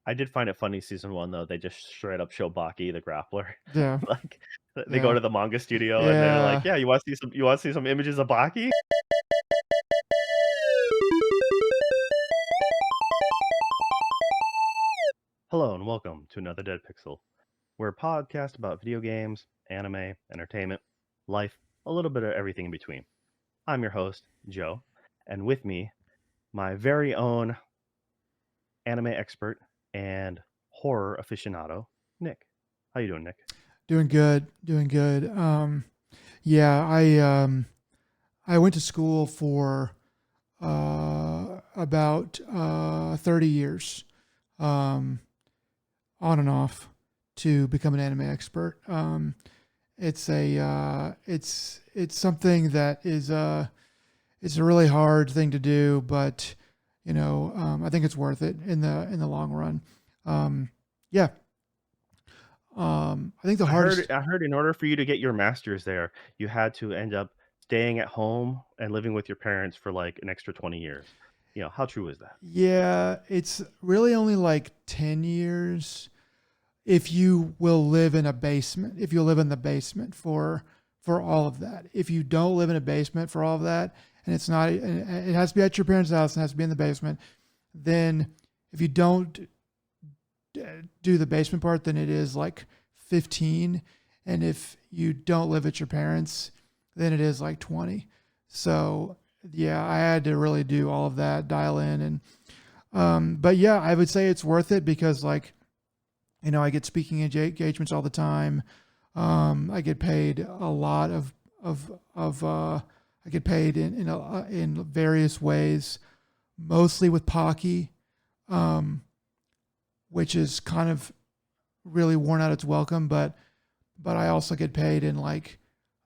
I did find it funny season 1, though, they just straight up show Baki the grappler. Yeah, Like, they go yeah, to the manga studio and they're like, yeah. "Yeah, you wanna see some images of Baki?" Hello and welcome to another Dead Pixel. We're a podcast about video games, anime, entertainment, life, a little bit of everything in between. I'm your host, Joe, and with me, my very own anime expert and horror aficionado, Nick. How you doing, Nick? Doing good, doing good. Yeah, I went to school for about 30 years, um, on and off, to become an anime expert. It's something that is it's a really hard thing to do, but I think it's worth it in the long run. Um, yeah, I think the hardest. I heard in order for you to get your master's there, you had to end up staying at home and living with your parents for, like, an extra 20 years. How true is that? Yeah, it's really only like 10 years if you will live in a basement, if you live in the basement for all of that. If you don't live in a basement for all of that, and it has to be at your parents' house and has to be in the basement, then if you don't do the basement part, then it is like 15. And if you don't live at your parents, then it is like 20. So yeah, I had to really do all of that, dial in. And but yeah, I would say it's worth it because, like, I get speaking engagements all the time. I get paid a lot of I get paid in various ways, mostly with Pocky, um, which is kind of really worn out its welcome. But I also get paid in, like,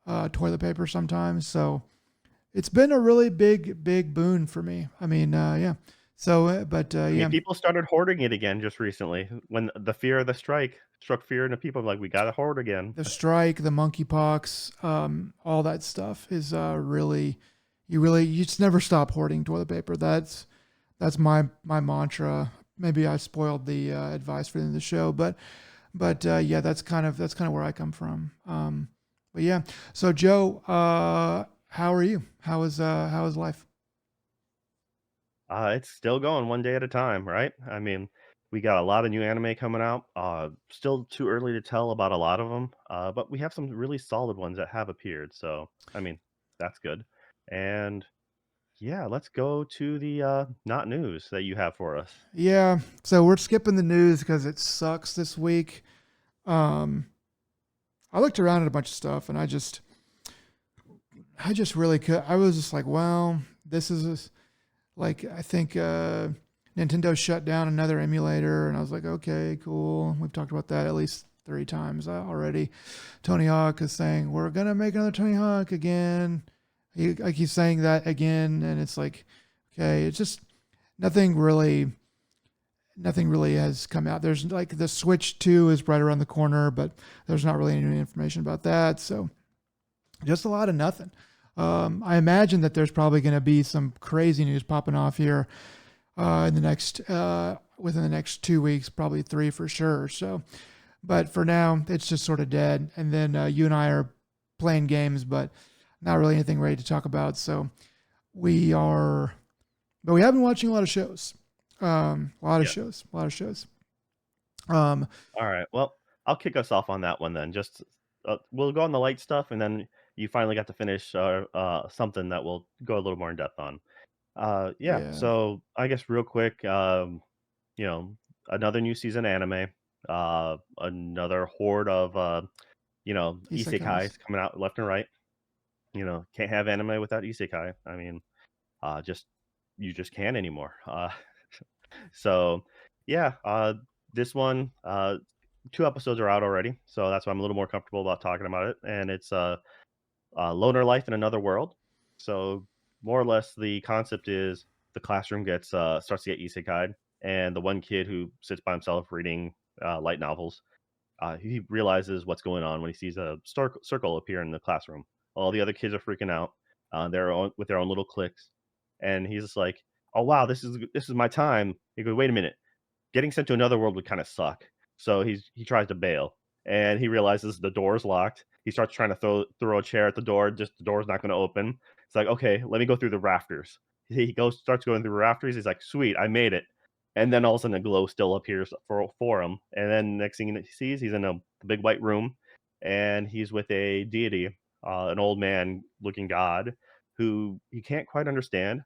toilet paper sometimes. So it's been a really big boon for me. I mean, yeah. So, I mean, yeah, people started hoarding it again just recently when the fear of the strike struck fear into people, like, "We gotta hoard again." the strike, the monkeypox, all that stuff is really, you just never stop hoarding toilet paper. That's my mantra. Maybe I spoiled the advice for the end of the show, but yeah, that's kind of where I come from. But yeah, so Joe, how are you? How is life? It's still going one day at a time, right? I mean, we got a lot of new anime coming out. Still too early to tell about a lot of them, but we have some really solid ones that have appeared. So, I mean, that's good. And yeah, let's go to the not news that you have for us. Yeah, so we're skipping the news because it sucks this week. Um, I looked around at a bunch of stuff, and I just really could. I was just like, well, this is like, I think Nintendo shut down another emulator, and I was like, okay, cool. We've talked about that at least 3 times already. Tony Hawk is saying we're gonna make another Tony Hawk again. I keep saying that again, and it's like, okay, it's just nothing really. Nothing really has come out. There's, like, the Switch 2 is right around the corner, but there's not really any new information about that. So just a lot of nothing. I imagine that there's probably going to be some crazy news popping off here in the next within the next 2 weeks, probably three for sure. So, but for now, it's just sort of dead. And then you and I are playing games, but not really anything ready to talk about. So we are, but we have been watching a lot of shows. A lot of Yeah. shows, a lot of shows. Um, All right. Well, I'll kick us off on that one then. Just we'll go on the light stuff, and then you finally got to finish something that we'll go a little more in depth on. Yeah. yeah, So I guess real quick, you know, another new season anime, another horde of Isekais. isekais coming out left and right. Can't have anime without isekai. I mean, just you just can't anymore. So yeah, this one, 2 episodes are out already, so that's why I'm a little more comfortable about talking about it. And it's loner life in another world. So more or less, the concept is the classroom gets starts to get isekai'd, and the one kid who sits by himself reading light novels, he realizes what's going on when he sees a circle appear in the classroom. All the other kids are freaking out, with their own little cliques, and he's just like, "Oh wow, this is my time." He goes, "Wait a minute." getting sent to another world would kind of suck. So he tries to bail, and he realizes the door's locked. He starts trying to throw a chair at the door, just the door's not going to open. It's like, okay, let me go through the rafters. He goes starts going through the rafters. He's like, sweet, I made it. And then all of a sudden, a glow still appears for him. And then next thing he sees, he's in a big white room, and he's with a deity, an old man looking god, who he can't quite understand,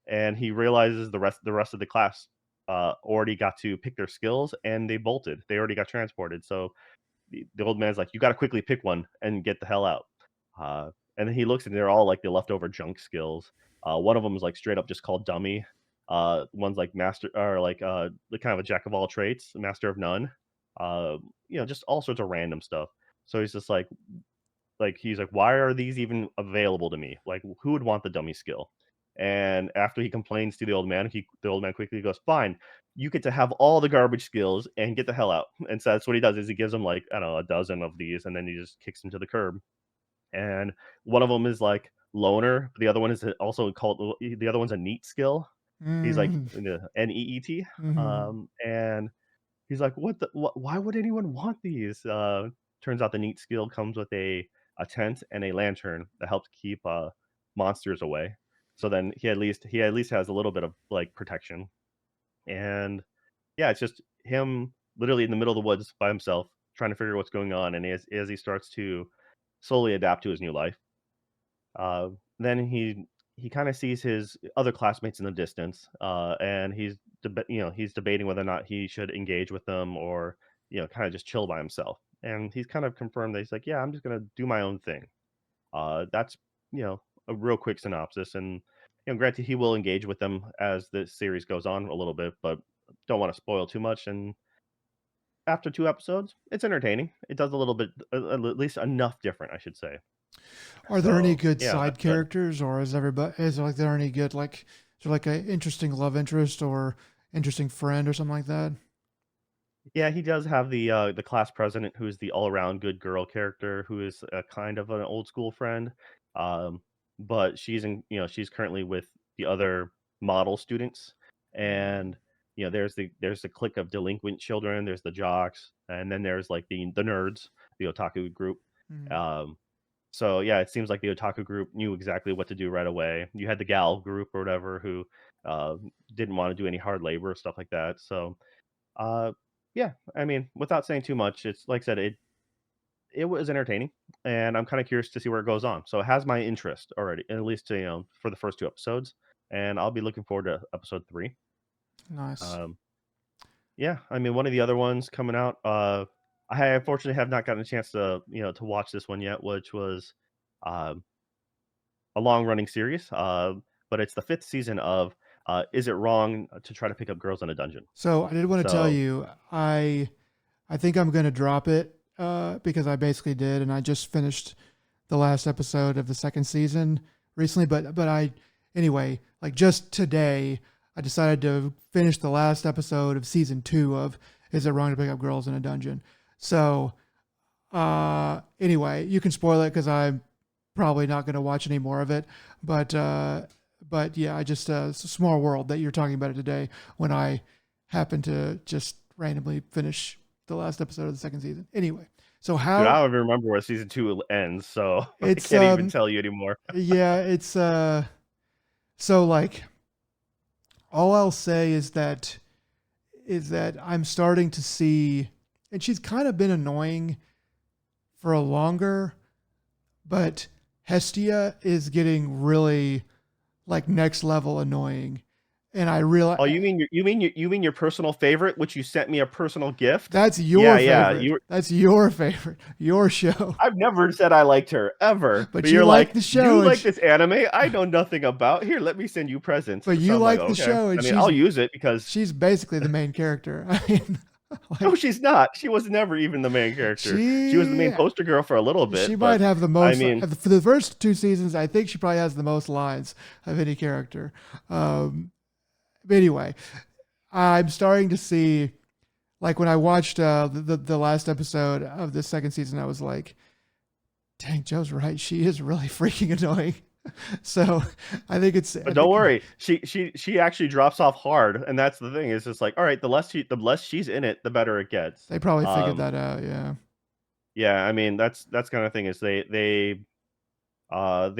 and he realizes the rest of the class already got to pick their skills, and they bolted. They already got transported. So the old man's like, "You got to quickly pick one and get the hell out." And then he looks, and they're all like the leftover junk skills. One of them is like straight up just called dummy. One's like master or like kind of a jack of all traits, master of none. Just all sorts of random stuff. So he's just like, he's like, "Why are these even available to me? Like, who would want the dummy skill?" And after he complains to the old man quickly goes, "Fine, you get to have all the garbage skills and get the hell out." And so that's what he does is he gives him like, I don't know, a dozen of these, and then he just kicks him to the curb. And one of them is like loner. The other one is also called the other one's a neat skill. He's like Mm, NEET. mm-hmm. And he's like, "What the why would anyone want these?" Turns out the neat skill comes with a tent and a lantern that helps keep, monsters away. So then he at least has a little bit of, like, protection. And, yeah, it's just him literally in the middle of the woods by himself trying to figure out what's going on, and as he starts to slowly adapt to his new life, then he kinda sees his other classmates in the distance, and he's debating whether or not he should engage with them or, kinda just chill by himself. And he's kind of confirmed that he's like, "Yeah, I'm just gonna do my own thing." That's, a real quick synopsis, and, granted, he will engage with them as the series goes on a little bit, but don't wanna spoil too much. And after 2 episodes, it's entertaining. It does a little bit, at least enough different, I should say. Are there any So, good yeah, side that's good. characters, or is like there any good like is there like a interesting love interest or interesting friend or something like that? Yeah, he does have the class president who's the all-around good girl character who is a kind of an old school friend. Um, but she's currently with the other model students. Mm, And there's the clique of delinquent children, there's the jocks, and then there's like the nerds, the otaku group. mm. Um, so yeah, it seems like the otaku group knew exactly what to do right away. You had the gal group or whatever who uh didn't want to do any hard labor, stuff like that. So uh, yeah, I mean, without saying too much, it's like I said, it was entertaining, and I'm kind of curious to see where it goes on. So it has my interest already, at least for the first 2 episodes, and I'll be looking forward to episode 3. Nice. Um, yeah, I mean, one of the other ones coming out, I unfortunately have not gotten a chance to watch this one yet, which was um, a long running series, but it's the 5th season of Is It Wrong to Try to Pick Up Girls in a Dungeon? So I did want to tell So, you, I think I'm gonna drop it because I basically did, and I just finished the last episode of the second season recently. But I anyway, like just today, I decided to finish the last episode of season 2 of Is It Wrong to Pick Up Girls in a Dungeon? So anyway, you can spoil it because I'm probably not going to watch any more of it. But yeah, I just it's a small world that you're talking about it today when I happened to just randomly finish the last episode of the second season. Anyway, so dude, I how don't even remember where season 2 ends, so I it's can't even tell you anymore. yeah, it's so like all I'll say is that I'm starting to see, and she's kind of been annoying for a longer, but Hestia is getting really like next level annoying. And I realize Oh, you mean your personal favorite, which you sent me a personal gift? that's Yeah, your yeah, favorite. you That's your favorite, your show. I've never said I liked her, ever, But but you you're like like, the "You show, like this anime I know nothing about. Here, let me send you presents." but So you I'm like, like the "Okay." show, I and mean, I'll use it because she's basically the main character. I mean, no, like she's not. She was never even the main character. She was the main she poster girl for a little she bit, might but have the I most mean, for the first 2 seasons. I think she probably has the most lines of any character. But anyway, I'm starting to see like when I watched the last episode of the second season, I was like, "Dang, Joe's right. She is really freaking annoying." So I But don't think worry, she actually drops off hard, and that's the thing. Is just like, all right, the less she's in it, the better it gets. they probably figured Um, that out. Yeah. yeah, I mean that's kind of thing is they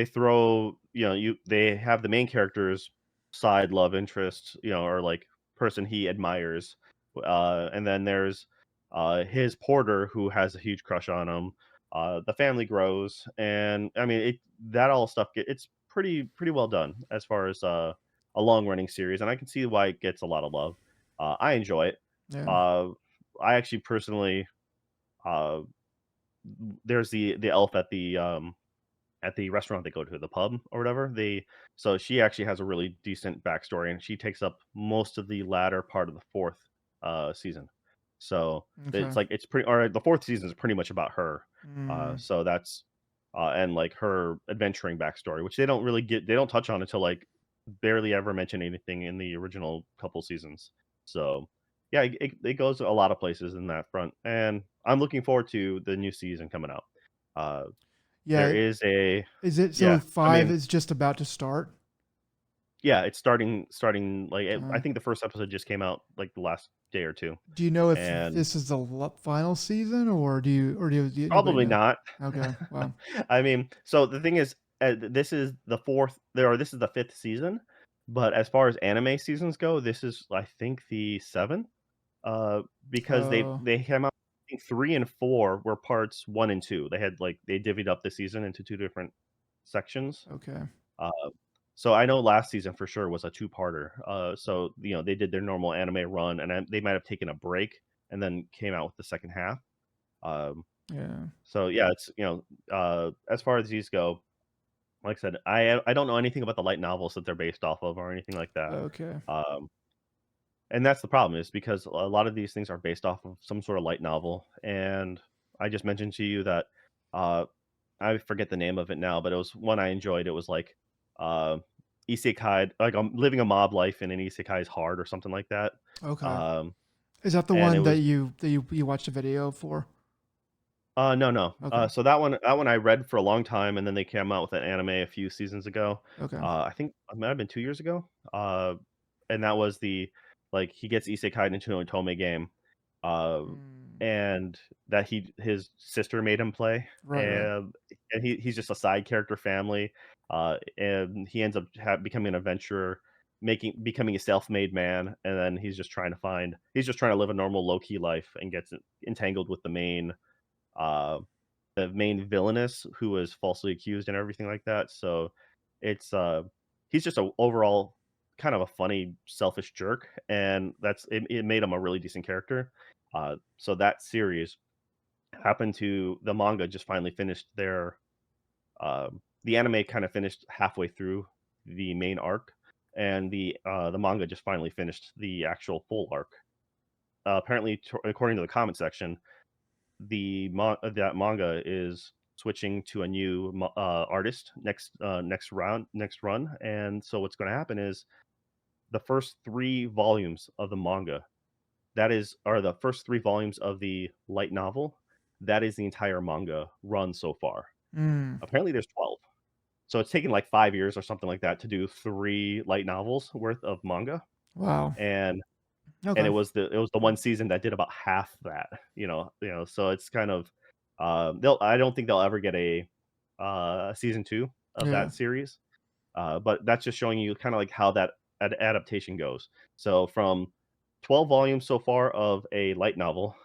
throw, they have the main character's side love interest, or like person he admires, and then there's his porter who has a huge crush on him. The family grows, and I mean that all stuff it's pretty well done as far as a long running series, and I can see why it gets a lot of love. I enjoy it. Yeah. Uh, I actually personally, uh, there's the elf at the restaurant they go to, the pub or whatever, so she actually has a really decent backstory, and she takes up most of the latter part of the 4th, season. So, Okay. it's like it's pretty or the 4th season is pretty much about her. Mm, So that's and, like, her adventuring backstory, which they don't touch on until, like, barely ever mention anything in the original couple seasons. So, yeah, it goes a lot of places in that front, and I'm looking forward to the new season coming out. Uh, there yeah. is a Is it so? yeah, I Five mean, is just about to start. yeah, it's starting, like, I Okay. think the first episode just came out, like, the last day or 2, Do you know if and this is the final season, or nobody probably knows? not. Okay. Wow. I mean, so the thing is, this is the 4th there or this is the 5th season, but as far as anime seasons go, this is, I think, the 7th, because Oh. they came out I think 3 and 4 were parts 1 and 2. They divvied up the season into 2 different sections. Okay. Uh, so I know last season for sure was a two-parter. So they did their normal anime run, and then they might have taken a break and then came out with the second half. Um, Yeah. so yeah, it's as far as these go, like I said, I don't know anything about the light novels that they're based off of or anything like that. Okay. Um, and that's the problem is because a lot of these things are based off of some sort of light novel, and I just mentioned to you that uh, I forget the name of it now, but it was one I enjoyed. It was like, uh, isekai, like, living a mob life in an isekai's hard or something like that. Okay. Um, Is that the and it one that was you watched a video for? no, no. Okay. So that one I read for a long time, and then they came out with an anime a few seasons ago. Okay. I think it might have been 2 years ago. And that was like, he gets isekai'd into an otome game, uh, Mm, and that his sister made him play, right. Right. and he's just a side character family, and he ends up becoming an adventurer, becoming a self-made man, and then he's just trying to live a normal low key life and gets entangled with uh, the main villainess who was falsely accused and everything like that. So it's he's just a overall kind of a funny, selfish jerk, and it made him a really decent character. So that series happened to the manga just finally finished the anime kind of finished halfway through the main arc, and the manga just finally finished the actual full arc. Apparently, according to the comment section, that manga is switching to a new artist next run, and so what's going to happen is the first 3 volumes of the manga are the first 3 volumes of the light novel. That is the entire manga run so far. Mm, Apparently, there's 12, so it's taken like 5 years or something like that to do 3 light novels worth of manga, wow. and Okay. it was the one season that did about half that, so it's kind of, they'll I don't think they'll ever get a season 2 of Yeah. that series, but that's just showing you kinda like how that adaptation goes. So from 12 volumes so far of a light novel,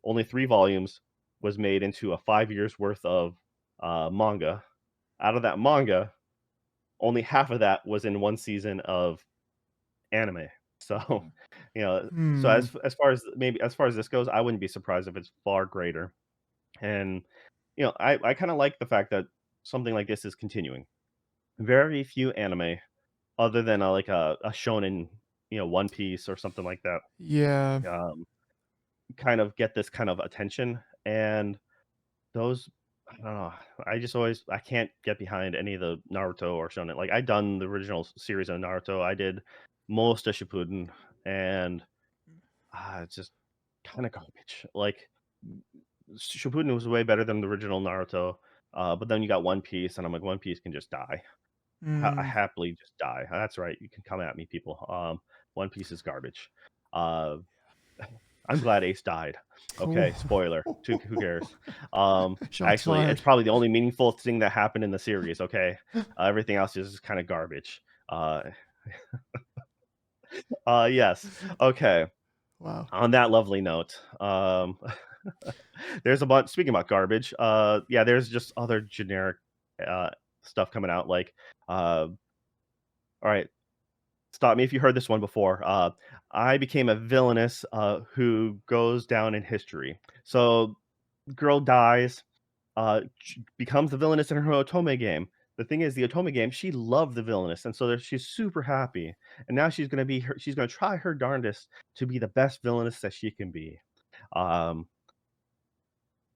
only 3 volumes was made into a 5 years worth of, manga. Out of that manga, only half of that was in 1 season of anime. So, so Hmm. as far as this goes, I wouldn't be surprised if it's far greater. And, I kinda like the fact that something like this is continuing. Very few anime other than a shonen, One Piece or something like that, Yeah. um, kind of get this kind of attention, and those I don't know, I can't get behind any of the Naruto or shonen. Like, I done the original series of Naruto, I did most of Shippuden, and it's just kinda garbage. Like, Shippuden was way better than the original Naruto, but then you got One Piece, and I'm like, One Piece can just die. I Mm, happily just die. That's right. You can come at me, people. One Piece is garbage. Uh, I'm glad Ace died. oh, Okay, spoiler. Who cares? shots Actually, fired. it's probably the only meaningful thing that happened in the series. Okay, everything else is kind of garbage. Uh, yes. Okay. Wow. On that lovely note, there's a bunch. Speaking about garbage, yeah, there's just other generic uh stuff coming out. Like, all right, stop me if you heard this one before. I became a villainess who goes down in history. So, girl dies, becomes the villainess in her Otome game. The thing is, the Otome game, she loved the villainess, and so she's super happy. And now she's gonna be her. She's gonna try her darndest to be the best villainess that she can be. Um,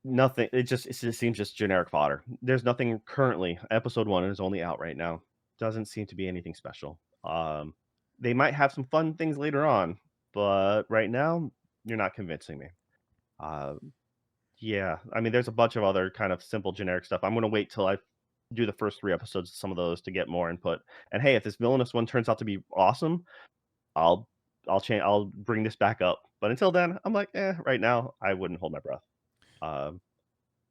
Nothing. It just seems just generic fodder. There's nothing currently. Episode 1 is only out right now. Doesn't seem to be anything special. They might have some fun things later on, but right now, you're not convincing me. Uh, yeah, I mean, there's a bunch of other kind of simple generic stuff. I'm gonna wait till I do the first 3 episodes of some of those to get more input. And hey, if this villainous one turns out to be awesome, I'll I'll bring this back up. But until then, I'm like, right now, I wouldn't hold my breath. Um,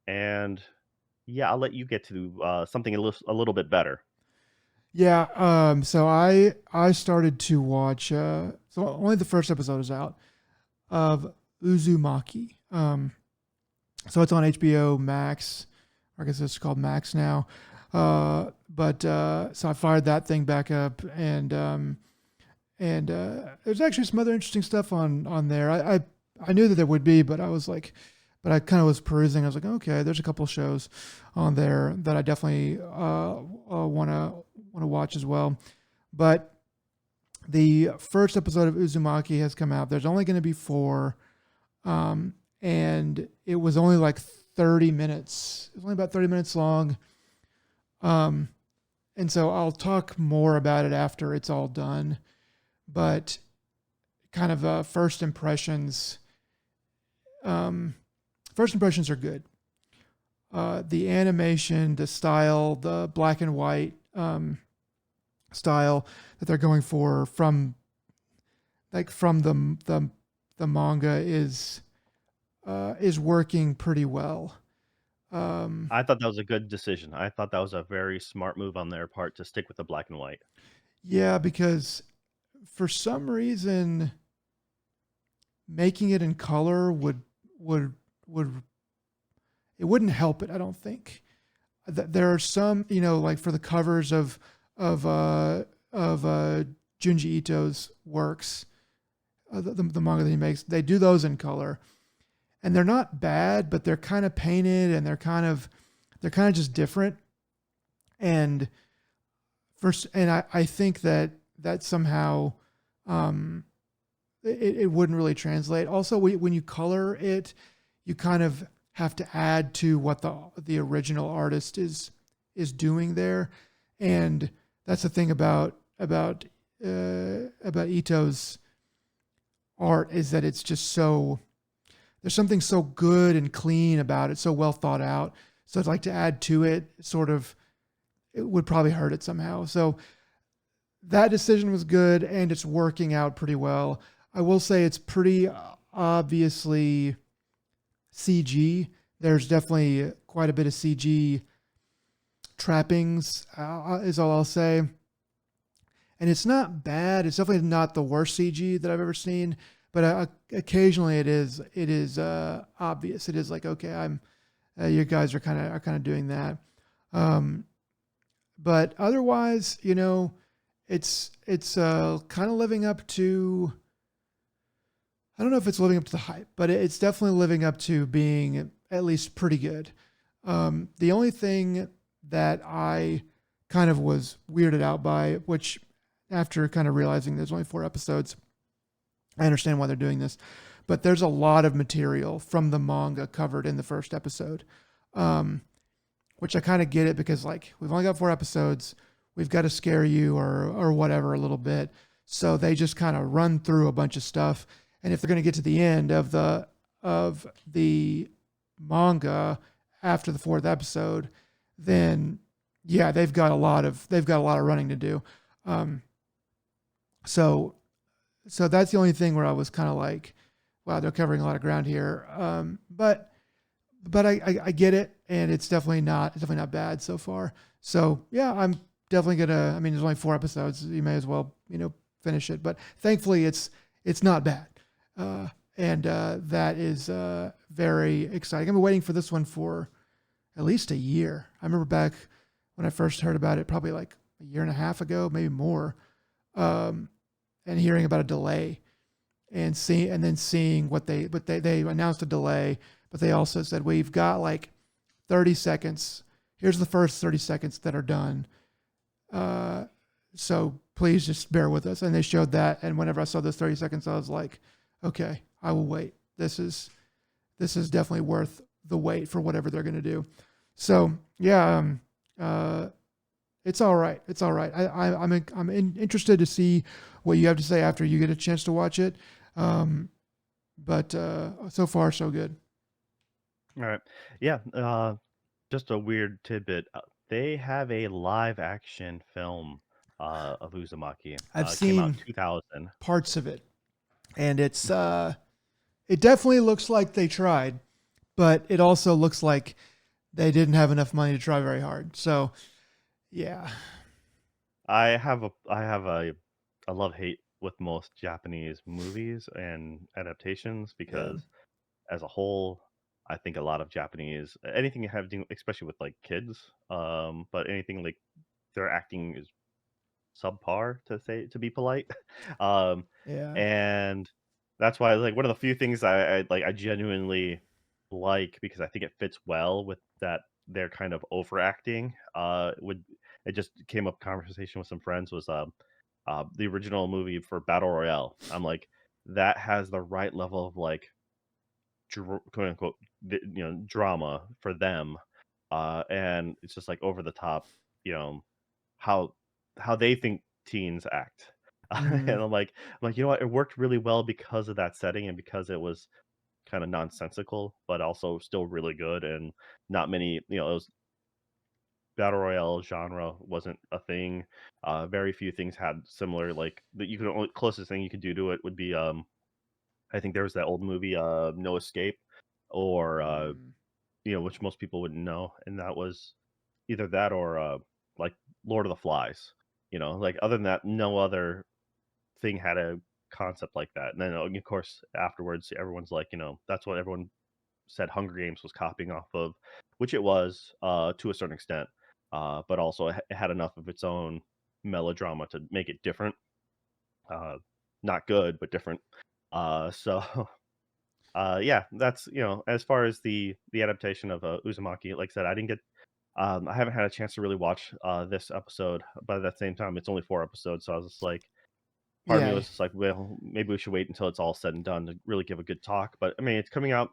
and yeah, I'll let you get to, something a little bit better. Yeah. So I started to watch. So only the first episode is out of Uzumaki. So it's on HBO Max. I guess it's called Max now. But so I fired that thing back up, and there's actually some other interesting stuff on there. I knew that there would be, but I was like, but I kind of was perusing. I was like, okay, there's a couple shows on there that I definitely want to watch as well. But the first episode of Uzumaki has come out. There's only going to be four, and it was only like 30 minutes. It was only about 30 minutes long. Um, and so I'll talk more about it after it's all done. But kind of um, first impressions are good. The animation, the style, the black and white style that they're going for from the manga is working pretty well. Um, I thought that was a good decision. I thought that was a very smart move on their part to stick with the black and white. yeah, because for some reason making it in color would would it wouldn't help it. I don't think there are some, like for the covers of uh of Junji Ito's works, the manga that he makes, they do those in color, and they're not bad, but they're kind of painted and they're kind of just different. And I think that somehow um, it wouldn't really translate. Also, when you color it, you kind of have to add to what the original artist is doing there, and that's the thing about Ito's art, is that it's just so, there's something so good and clean about it, so well thought out. So I'd like to add to it, sort of, it would probably hurt it somehow. So that decision was good, and it's working out pretty well. I will say it's pretty obviously CG. There's definitely quite a bit of CG trappings, is all I'll say. And it's not bad. It's definitely not the worst CG that I've ever seen, but occasionally it is obvious. It is like, okay, you guys are kind of doing that. Um, but otherwise, it's kind of living up to. I don't know if it's living up to the hype, but it's definitely living up to being at least pretty good. The only thing that I kind of was weirded out by, which after kind of realizing there's only 4 episodes, I understand why they're doing this, but there's a lot of material from the manga covered in the first episode, um, which I kind of get it, because like we've only got 4 episodes, we've got to scare you or whatever a little bit, so they just kind of run through a bunch of stuff, and if they're going to get to the end of the manga after the 4th episode, then yeah, they've got a lot of running to do. Um, so so that's the only thing where I was kind of like, wow, they're covering a lot of ground here. But I get it, and it's definitely not bad so far. So yeah, I'm definitely gonna. I mean, there's only 4 episodes. You may as well finish it. But thankfully, it's not bad, and that is very exciting. I've been waiting for this one for at least a year. I remember back when I first heard about it, probably like a year and a half ago, maybe more, um, and hearing about a delay and then seeing they announced a delay, but they also said we've got like 30 seconds. Here's the first 30 seconds that are done. Uh, so please just bear with us. And they showed that, and whenever I saw those 30 seconds, I was like, okay, I will wait. This is definitely worth the wait for whatever they're going to do. So yeah, uh, it's all right. It's all right. Interested to see what you have to say after you get a chance to watch it. Um, but so far so good. All right. Yeah. Just a weird tidbit. They have a live action film of Uzumaki. I've It came out seen 2000. parts of it, and it definitely looks like they tried, but it also looks like they didn't have enough money to try very hard. So yeah, I have a love hate with most Japanese movies and adaptations yeah, because as a whole, I think a lot of Japanese anything you have to do, especially with like kids, but anything like their acting is subpar to be polite. um, yeah. and that's why like one of the few things I genuinely like because I think it fits well with that they're kind of overacting. Would it just came up conversation with some friends was the original movie for Battle Royale. I'm like that has the right level of like quote unquote drama for them, and it's just like over the top, you know how they think teens act. Mm, And I'm like, you know what? It worked really well because of that setting and because it was kind of nonsensical, but also still really good. And not many, it was battle royale genre wasn't a thing. Very few things had similar like that. You could only closest thing you could do to it would be I think there was that old movie No Escape, or mm, which most people wouldn't know, and that was either that or like Lord of the Flies. Like other than that, no other thing had a concept like that. And then of course afterwards, everyone's like, that's what everyone said Hunger Games was copying off of, which it was to a certain extent, but also it had enough of its own melodrama to make it different. Uh, Not good, but different. So yeah, that's as far as the adaptation of Uzumaki. Like I said, I haven't had a chance to really watch this episode, but at the same time, it's only 4 episodes, so I was just like, part of me yeah, was just like, well, maybe we should wait until it's all said and done to really give a good talk. But I mean, it's coming out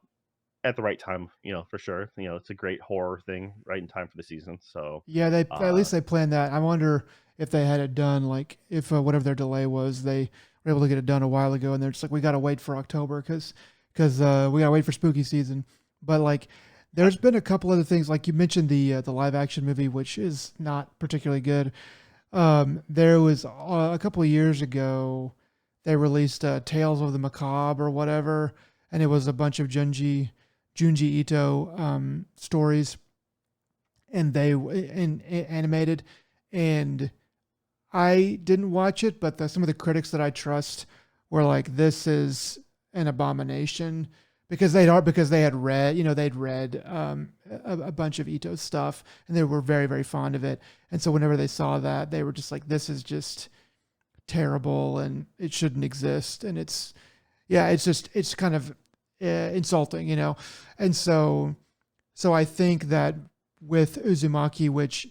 at the right time, for sure. It's a great horror thing, right in time for the season. So, yeah. They at uh, least they planned that. I wonder if they had it done, like if whatever their delay was, they were able to get it done a while ago, and they're just like, we got to wait for October because we got to wait for spooky season. But like, I, there's been a couple other things, like you mentioned the live action movie, which is not particularly good. There was a couple of years ago, they released Tales of the Macabre or whatever, and it was a bunch of Junji Ito stories, and animated, and I didn't watch it, but some of the critics that I trust were like, "This is an abomination," because they had read, they'd read a bunch of Ito's stuff, and they were very very fond of it, and so whenever they saw that, they were just like, "This is just terrible, and it shouldn't exist," and it's kind of insulting, and so I think that with Uzumaki, which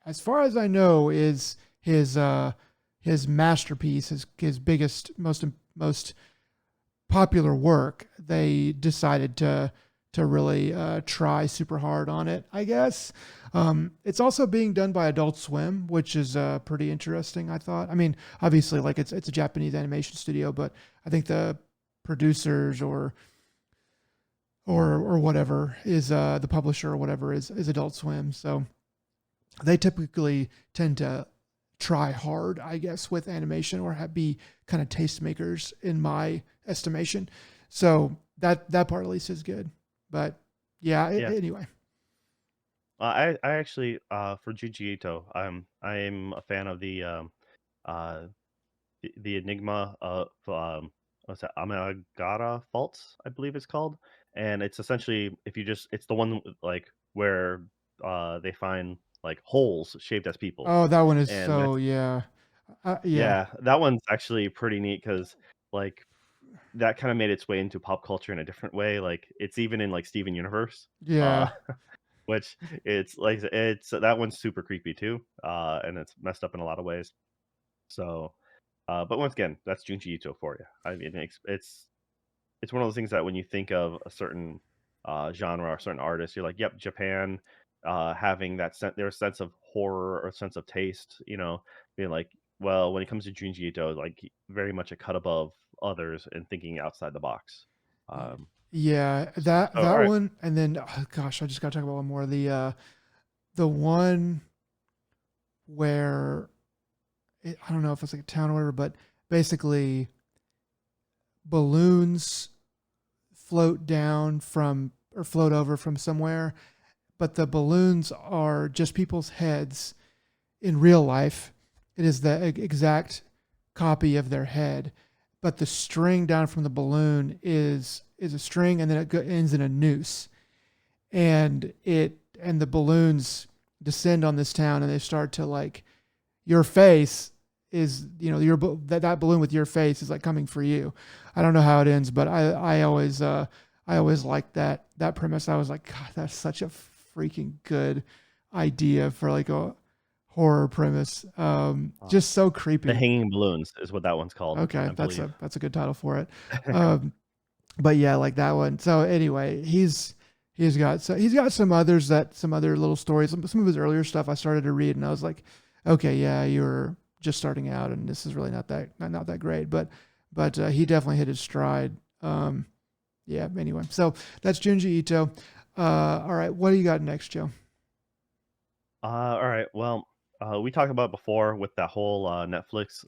as far as I know, is his masterpiece, his biggest, most popular work. They decided to really try super hard on it, I guess. It's also being done by Adult Swim, which is pretty interesting. I thought. I mean, obviously, like it's a Japanese animation studio, but I think the producers or whatever is the publisher or whatever is Adult Swim. So they typically tend to try hard, I guess, with animation or be kind of tastemakers in my estimation. So that part at least is good. But yeah, Yeah. anyway. I actually, for Junji Ito, I'm a fan of uh, the Enigma of, what's that? Amagata Faults, I believe it's called, and it's essentially if you just it's the one like where they find like holes shaped as people, Oh, that one is and so that's yeah, yeah, yeah, that one's actually pretty neat because like that kind of made its way into pop culture in a different way. Like it's even in like Steven Universe. Uh, yeah. which it's like it's that one's super creepy too, and it's messed up in a lot of ways. So, but once again, that's Junji Ito for you. I mean, it's one of those things that when you think of a certain genre or a certain artist, you're like, yep, Japan, having their sense of horror or sense of taste, being like, well, when it comes to Junji Ito, like very much a cut above others and thinking outside the box. Um, Yeah, so, so all that right, one, and then oh, gosh, I just got to talk about one more. The one where I don't know if it's like a town order, but basically balloons float down from or float over from somewhere, but the balloons are just people's heads in real life. It is the exact copy of their head, but the string down from the balloon is a string, and then ends in a noose, and the balloons descend on this town, and they start to like your face is that balloon with your face is like coming for you. I don't know how it ends, but I always liked that premise. I was like, God, that's such a freaking good idea for like a horror premise. uh, Just so the creepy. Hanging Balloons is what that one's called, Okay, I believe. that's a good title for it. Um, but yeah, like that one. So anyway, he's got some other little stories. Some of his earlier stuff I started to read, and I was like, okay, yeah, you're just starting out, and this is really not that great. But he definitely hit his stride. Yeah. Anyway, so that's Junji Ito. All right, what do you got next, Joe? All right. Well, we talked about before with that whole Netflix,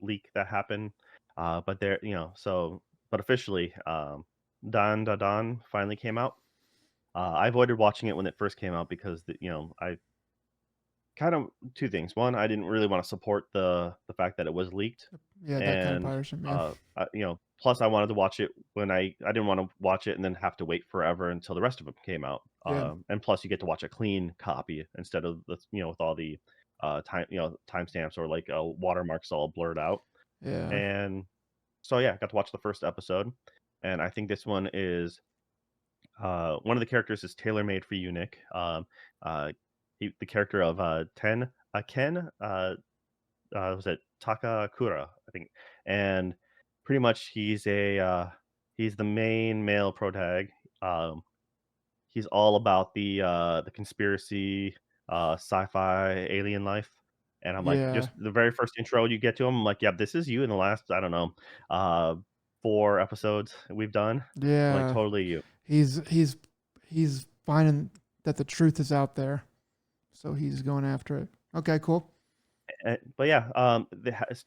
leak that happened. But there, but officially, Dandadan finally came out. I avoided watching it when it first came out because I kind of two things. One, I didn't really want to support the fact that it was leaked, Yeah, that kind of and piracy. Yeah, plus I wanted to watch it when I didn't want to watch it and then have to wait forever until the rest of them came out. yeah, And plus, you get to watch a clean copy instead of with all the timestamps or like watermarks all blurred out. yeah, And so yeah, got to watch the first episode, and I think this one is one of the characters is tailor made for you, Nick. Uh, the character of Ken. Was it Takakura, I think, and pretty much he's the main male protag. Um, he's all about the conspiracy, sci-fi, alien life, and I'm like, yeah, just the very first intro you get to him, I'm like, yeah, this is you in the last I don't know, uh, 4 episodes we've done. I'm like yeah. totally you. He's he's he's finding that the truth is out there, so he's going after it. Okay, cool. But yeah,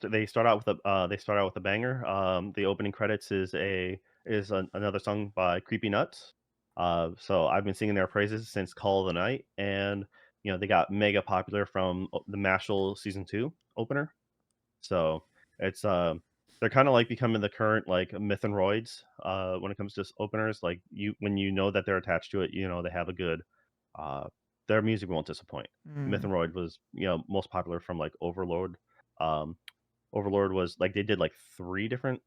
they start out with a banger. The opening credits another song by Creepy Nuts. So I've been singing their praises since Call of the Night, and they got mega popular from the Mashal season 2 opener. So it's they're kind of like becoming the current like myth and roids when it comes to openers. Like you when you know that they're attached to it, they have a good uh, their music won't disappoint. Myth Mm, and Roid was, most popular from like Overlord. Um, Overlord was like they did like three different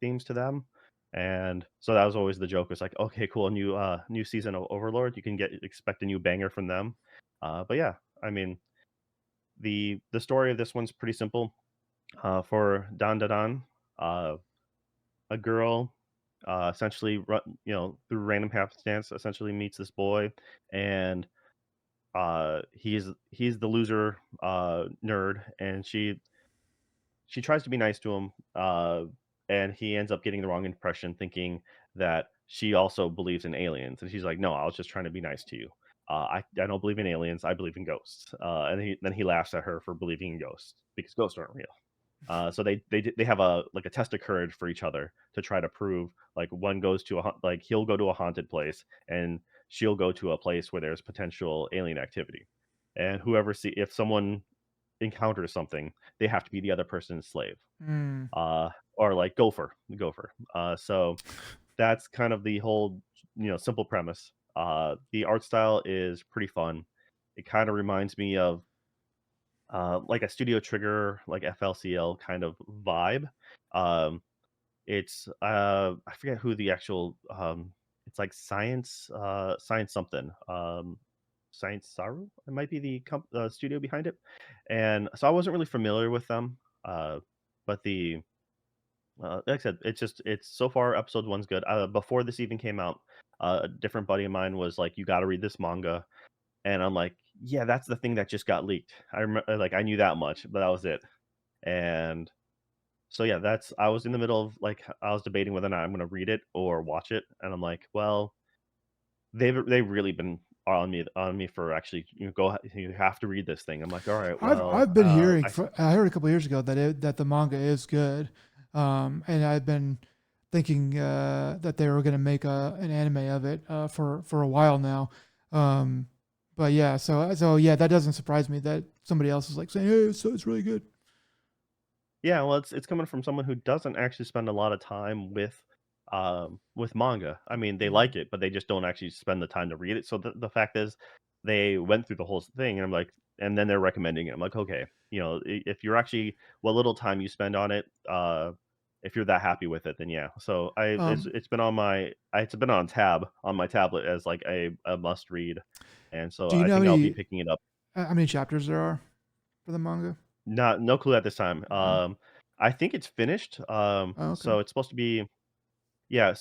themes to them, and so that was always the joke. Was like, okay, cool, new season of Overlord, you can expect a new banger from them. But yeah, I mean the story of this one's pretty simple. For Dandadan, uh, a girl essentially, through random happenstance, essentially meets this boy, and he's the loser nerd, and she tries to be nice to him, and he ends up getting the wrong impression, thinking that she also believes in aliens, and she's like, "No, I was just trying to be nice to you." I don't believe in aliens. I believe in ghosts. And then he laughs at her for believing in ghosts because ghosts aren't real. So they have a like a test of courage for each other to try to prove like one goes to like he'll go to a haunted place and she'll go to a place where there's potential alien activity, and whoever see if someone encounters something, they have to be the other person's slave, Mm. or like gopher. So that's kind of the whole simple premise. The art style is pretty fun. It kind of reminds me of like a Studio Trigger, like FLCL kind of vibe. Um, it's I forget who the actual it's like science something. Science Saru, it might be the studio behind it, and so I wasn't really familiar with them. But the like I said, it's so far episode one's good. Before this even came out, a different buddy of mine was like, "You got to read this manga," and I'm like, "Yeah, that's the thing that just got leaked." I remember, like I knew that much, but that was it. And so yeah, that's I was in the middle of like I was debating whether or not I'm gonna read it or watch it, and I'm like, well, they've really been on me for actually you have to read this thing. I'm like, all right, well, I've been hearing. I heard a couple years ago that that the manga is good, and I've been thinking that they were going to make an anime of it for a while now. Um, but yeah, so yeah, that doesn't surprise me that somebody else is like saying, "Hey, so it's really good." Yeah, well, it's coming from someone who doesn't actually spend a lot of time with manga. I mean, they Mm. like it, but they just don't actually spend the time to read it. So the fact is, they went through the whole thing, and I'm like, and then they're recommending it. I'm like, okay, if you're actually what little time you spend on it, if you're that happy with it, then yeah. So Um, it's been on it's been on tab on my tablet as like a must read, and so do you I know think I'll be picking it up. how many chapters there are for the manga? Not no clue at this time. Okay. I think it's finished. Oh, okay. So it's supposed to be yeah,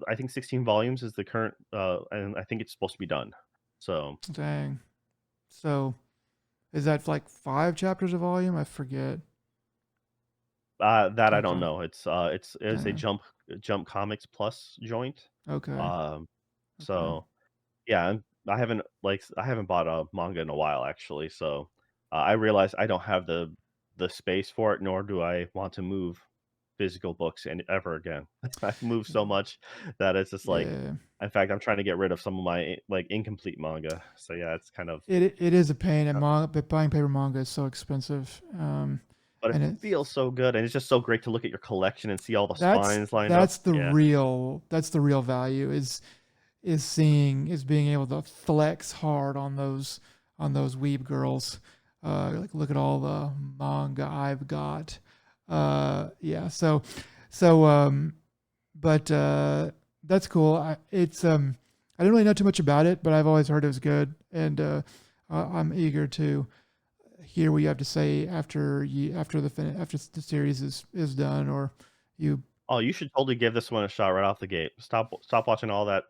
I think 16 volumes is the current, and I think it's supposed to be done. So Dang. So is that like 5 chapters a volume? I forget. that I Can't don't tell. know. It's a Dang. Jump Comics Plus joint. Okay. Um, Okay. so yeah, I haven't bought a manga in a while actually. So I realized I don't have the space for it, nor do I want to move physical books and ever again. I've moved so much that it's just like, Yeah. in fact, I'm trying to get rid of some of my like incomplete manga. So yeah, it's kind of, It is a pain, and uh, manga, but buying paper manga is so expensive. but it And it's feels so good, and it's just so great to look at your collection and see all the that's spines lined up. Yeah. that's the real value is being able to flex hard on those weeb girls. Like look at all the manga I've got. Yeah. So but that's cool. I don't really know too much about it, but I've always heard it was good, and I'm eager to hear what you have to say after the series is done, or you. Oh, you should totally give this one a shot right off the gate. Stop watching all that,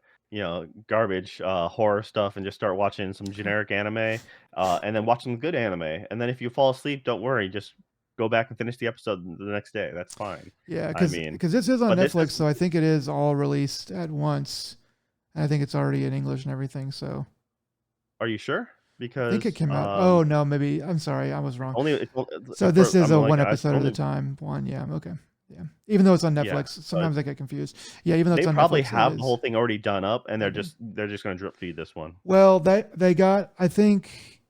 garbage, horror stuff and just start watching some generic anime, and then watch some good anime. And then if you fall asleep, don't worry, just go back and finish the episode the next day. That's fine. Yeah, I mean, because this is on but this Netflix, is so I think it is all released at once. And I think it's already in English and everything. So are you sure? I think it Because, came out. Oh no, maybe I'm sorry, I was wrong. only it's So this for is I'm a like, one it's episode at a only time. One, yeah, okay, yeah. Even though it's on yeah, Netflix, but sometimes I get confused. Yeah, even though it's they on probably Netflix, it have the is. whole thing already done up, and Maybe. they're just gonna drip feed this one. Well, they got. I think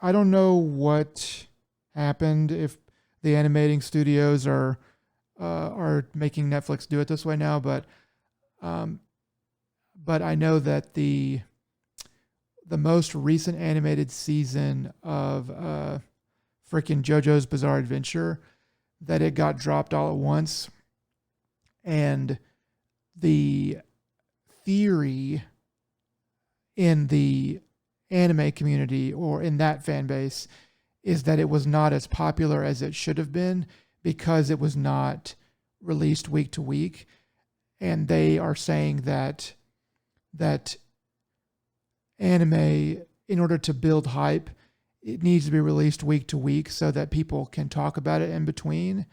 I don't know what happened if the animating studios are making Netflix do it this way now, um, but I know that the most recent animated season of freaking JoJo's Bizarre Adventure that it got dropped all at once, and the theory in the anime community or in that fan base is that it was not as popular as it should have been because it was not released week to week, and they are saying that anime, in order to build hype, it needs to be released week to week so that people can talk about it in between.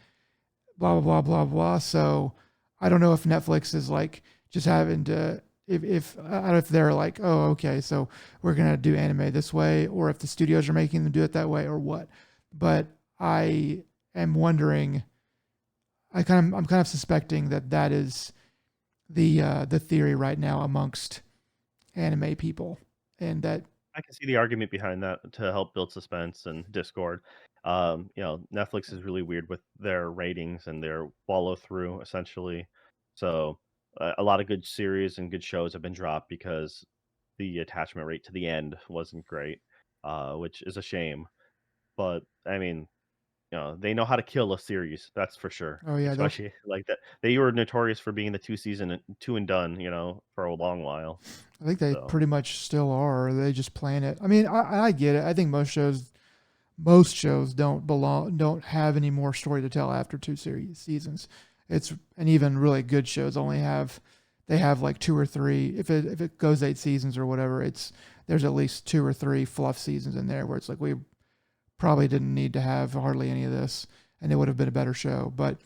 Blah blah blah blah blah. So I don't know if Netflix is like just having to. if I don't know if they're like, oh, okay, so we're gonna do anime this way, or if the studios are making them do it that way, or what. But I am wondering. I'm kind of suspecting that that is the theory right now amongst anime people, and that I can see the argument behind that to help build suspense and discord. Netflix is really weird with their ratings and their follow through, essentially. So a lot of good series and good shows have been dropped because the attachment rate to the end wasn't great, which is a shame. But I mean, they know how to kill a series, that's for sure. oh yeah, they'll Especially like that. They were notorious for being the two and done, for a long while. I think they So pretty much still are. They just plan it. I mean, I get it. I think most shows don't have any more story to tell after two seasons. It's and even really good shows only have they have like two or three. If it goes 8 seasons or whatever, it's there's at least two or three fluff seasons in there where it's like we probably didn't need to have hardly any of this, and it would have been a better show. But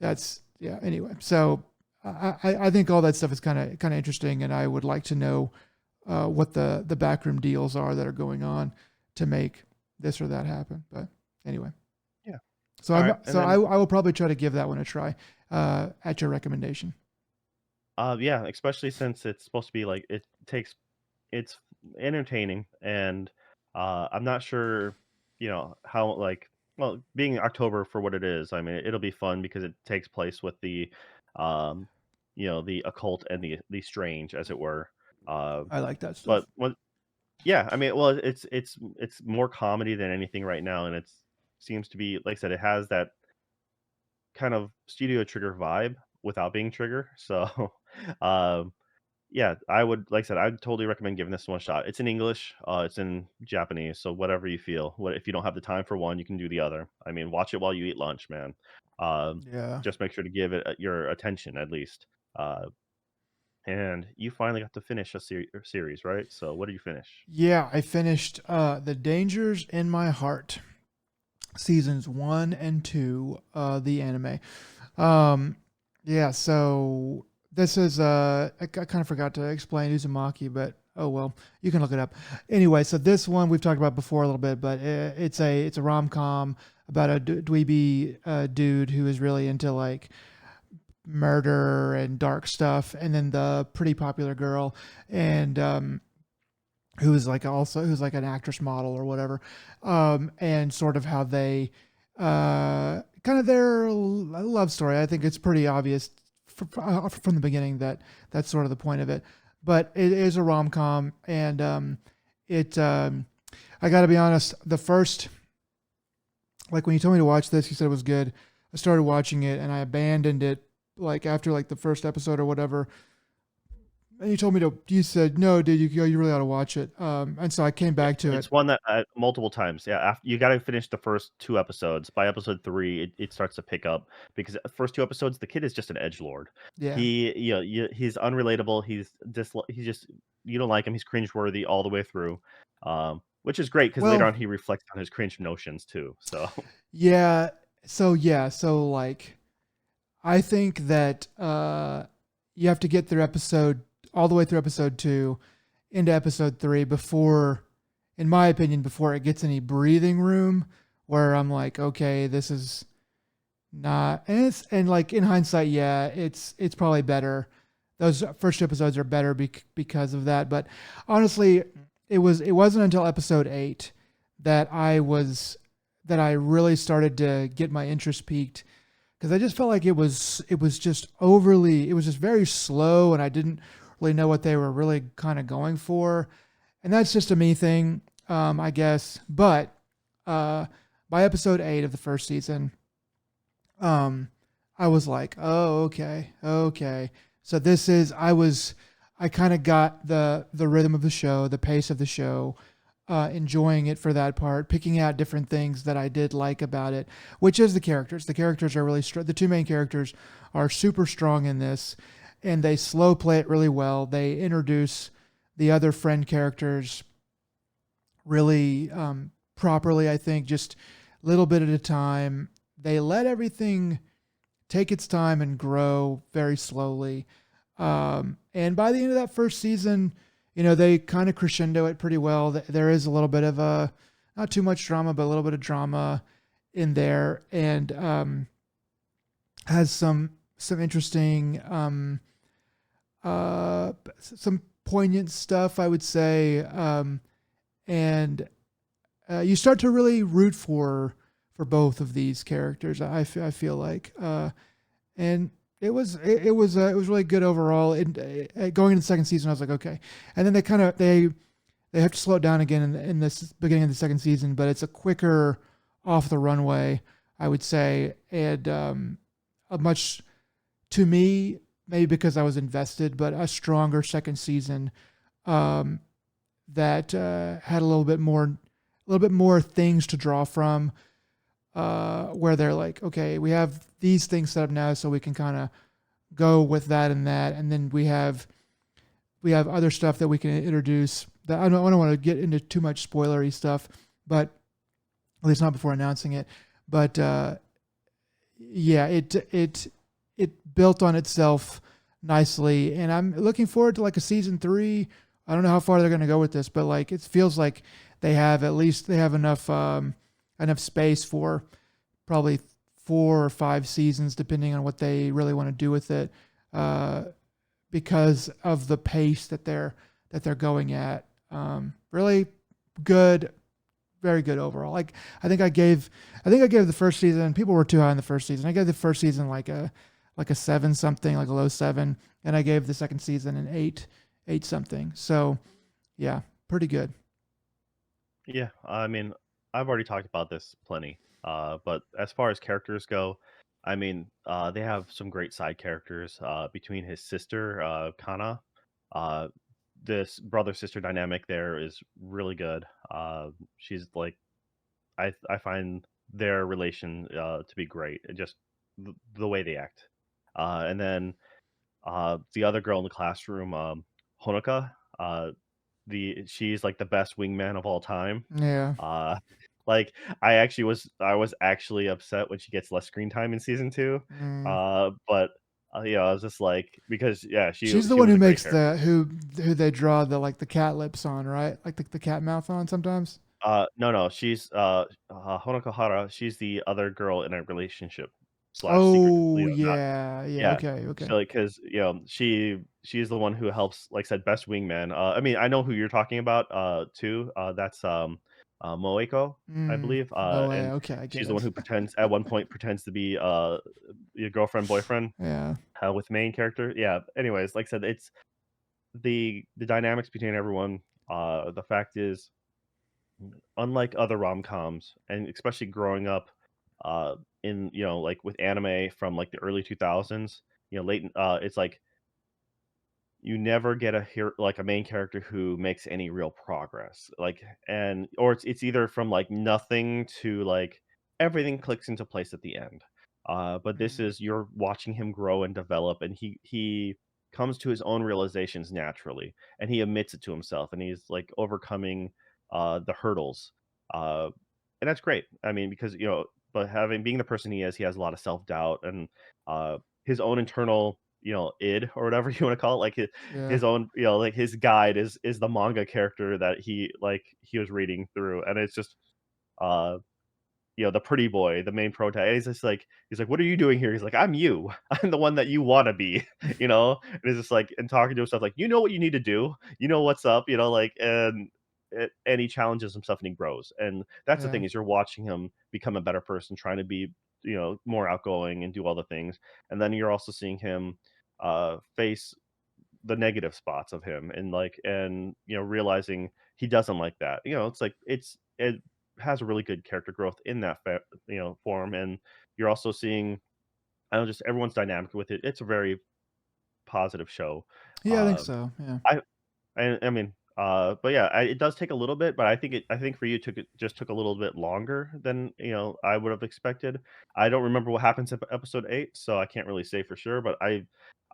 that's yeah. Anyway, so I think all that stuff is kind of interesting, and I would like to know what the backroom deals are that are going on to make this or that happen. But anyway, yeah. so All I'm right. And so then I will probably try to give that one a try at your recommendation. Yeah, especially since it's supposed to be like it's entertaining and I'm not sure, how like well, being October for what it is, I mean, it'll be fun because it takes place with um the occult and the strange as it were. Uh I like that but stuff. what yeah, I mean, well, it's more comedy than anything right now and it's seems to be like I said it has that kind of Studio Trigger vibe without being Trigger. So, um, yeah, I would like I said, I'd totally recommend giving this one a shot. It's in English, it's in Japanese, so whatever you feel. What if you don't have the time for one, you can do the other. I mean, watch it while you eat lunch, man. Yeah. Just make sure to give it your attention at least. Uh, and you finally got to finish a series, right? So, what did you finish? Yeah, I finished The Dangers in My Heart, seasons 1 and 2, the anime. Um, yeah, so this is I kind of forgot to explain Uzumaki, but oh well, you can look it up. Anyway, so this one we've talked about before a little bit, but it's a rom com about a dweeby dude who is really into like murder and dark stuff, and then the pretty popular girl, and who's like an actress model or whatever, and sort of how they kind of their love story. I think it's pretty obvious from the beginning that that's sort of the point of it. But it is a rom com, and it I got to be honest, the first like when you told me to watch this, you said it was good. I started watching it and I abandoned it like after like the first episode or whatever, and you told me to. You said no, dude. You really ought to watch it. And so I came Yeah, back to it. it's one that multiple times. Yeah, after, you got to finish the first two episodes. By episode three, it starts to pick up because the first two episodes, the kid is just an edge lord. Yeah. He's unrelatable. He's just you don't like him. He's cringeworthy all the way through, which is great because later Well, on he reflects on his cringe notions too. So yeah. So like I think that you have to get through episode all the way through episode 2 into episode 3 before, in my opinion, before it gets any breathing room. Where I'm like, okay, this is not, and like in hindsight, yeah, it's probably better. Those first two episodes are better because of that. But honestly, it wasn't until episode 8 that I really started to get my interest peaked, because I just felt like it was just very slow, and I didn't really know what they were really kind of going for, and that's just a me thing, I guess. But uh, by episode 8 of the first season, um, I was like, oh, okay, okay. So this is I kind of got the rhythm of the show, the pace of the show, enjoying it for that part, picking out different things that I did like about it, which is the characters. The characters are really the two main characters are super strong in this, and they slow play it really well. They introduce the other friend characters really properly, I think, just a little bit at a time. They let everything take its time and grow very slowly. And by the end of that first season, they kind of crescendo it pretty well. There is a little bit of not too much drama, but a little bit of drama in there, and has some interesting, some poignant stuff, I would say. And you start to really root for both of these characters. I feel like, and it was really good overall. And going into the second season, I was like, okay. And then they have to slow it down again in this beginning of the second season, but it's a quicker off the runway, I would say, and a much, to me, maybe because I was invested, but a stronger second season, um, that had a little bit more things to draw from, where they're like, okay, we have these things set up now, so we can kind of go with that and that, and then we have other stuff that we can introduce. That I don't want to get into too much spoilery stuff, but at least not before announcing it. But yeah, it built on itself nicely, and I'm looking forward to like a season three. I don't know how far they're going to go with this, but like it feels like they have enough space for probably 4 or 5 seasons, depending on what they really want to do with it, uh, because of the pace that they're going at. Really good, very good overall. Like I think I gave the first season. People were too high in the first season. I gave the first season like a 7 something, like a low 7, and I gave the second season an 8 something. So yeah, pretty good. Yeah, I mean, I've already talked about this plenty. But as far as characters go, I mean, they have some great side characters. Between his sister, Kana, uh, this brother sister dynamic there is really good. She's like, I find their relation to be great. Just the way they act. And then the other girl in the classroom, Honoka, she's like the best wingman of all time. Yeah. Uh, like I was actually upset when she gets less screen time in season 2. Mm. But I was just like because yeah, she She's the she one was who a great makes character. who they draw the cat lips on, right? Like the cat mouth on sometimes. No, she's Honokohara. She's the other girl in a relationship slash secret. Oh Not yeah, yeah. yeah. Okay, okay. So because she's the one who helps, like I said, best wingman. I mean, I know who you're talking about too. That's Moeko, I believe. Moe. And Okay, I get she's the one it. who pretends at one point pretends to be your girlfriend boyfriend Yeah, with main character. Yeah. Anyways, like I said, it's the dynamics between everyone. The fact is, unlike other rom-coms, and especially growing up, in like with anime from like the early 2000s, late, it's like you never get like a main character who makes any real progress, like, and or it's either from like nothing to like everything clicks into place at the end. But this mm, is you're watching him grow and develop, and he comes to his own realizations naturally, and he admits it to himself, and he's like overcoming the hurdles, uh, and that's great. I mean, because but having being the person he is, he has a lot of self doubt and his own internal id or whatever you want to call it, like yeah, his own, like his guide is the manga character that he was reading through, and it's just uh the pretty boy, the main protagonist. He's like, "What are you doing here?" He's like, "I'm you. I'm the one that you want to be." And it's just like and talking to himself like, "You know what you need to do. You know what's up." Like and he challenges himself and he grows. And that's the yeah, thing is you're watching him become a better person, trying to be more outgoing and do all the things. And then you're also seeing him face the negative spots of him and realizing he doesn't like that. It's like it has a really good character growth in that form. And you're also seeing I don't know, just everyone's dynamic with it. It's a very positive show. yeah. I think uh so. Yeah. I I mean, but yeah, it does take a little bit, but I think for you it just took a little bit longer than, I would have expected. I don't remember what happens in episode 8, so I can't really say for sure, but I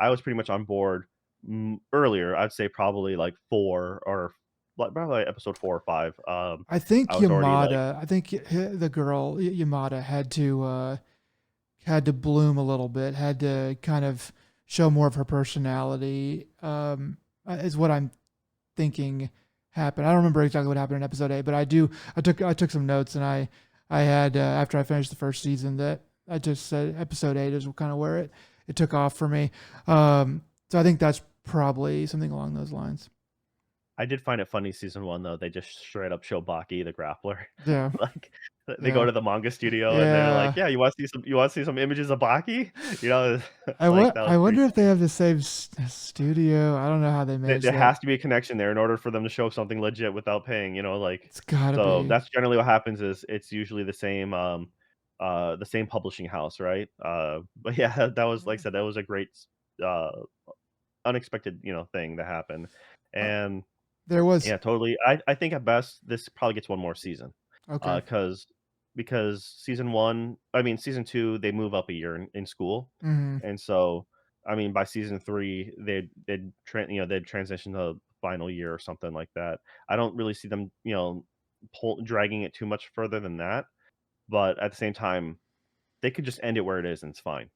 was pretty much on board, earlier. I'd say probably like 4 or like probably episode 4 or 5. I think I was already like Yamada. I think the girl Yamada had to bloom a little bit. Had to kind of show more of her personality. Is what I'm thinking happened. I don't remember exactly what happened in episode 8, but I do. I took some notes, and I had after I finished the first season that I just said episode 8 is kind of where it took off for me. So I think that's probably something along those lines. I did find it funny season 1 though, they just straight up show Baki the grappler. Yeah, Like, they go yeah, to the manga studio and they're like, yeah. "Yeah, you wanna see some images of Baki?" You know, like, that was I pretty wonder if they funny. have the same studio. I don't know how they manage There that. has to be a connection there in order for them to show something legit without paying, you know, like, It's gotta so be. that's generally what happens is it's usually the same publishing house, right? But yeah, that was like I Yeah. said, that was a great uh, unexpected, thing that happened, Uh, and there was yeah, totally. I think at best this probably gets one more season, okay. because season 1, I mean, season 2, they move up a year in school, Hmm. and so, I mean, by season 3, they'd transition to final year or something like that. I don't really see them, dragging it too much further than that, but at the same time, they could just end it where it is and it's fine.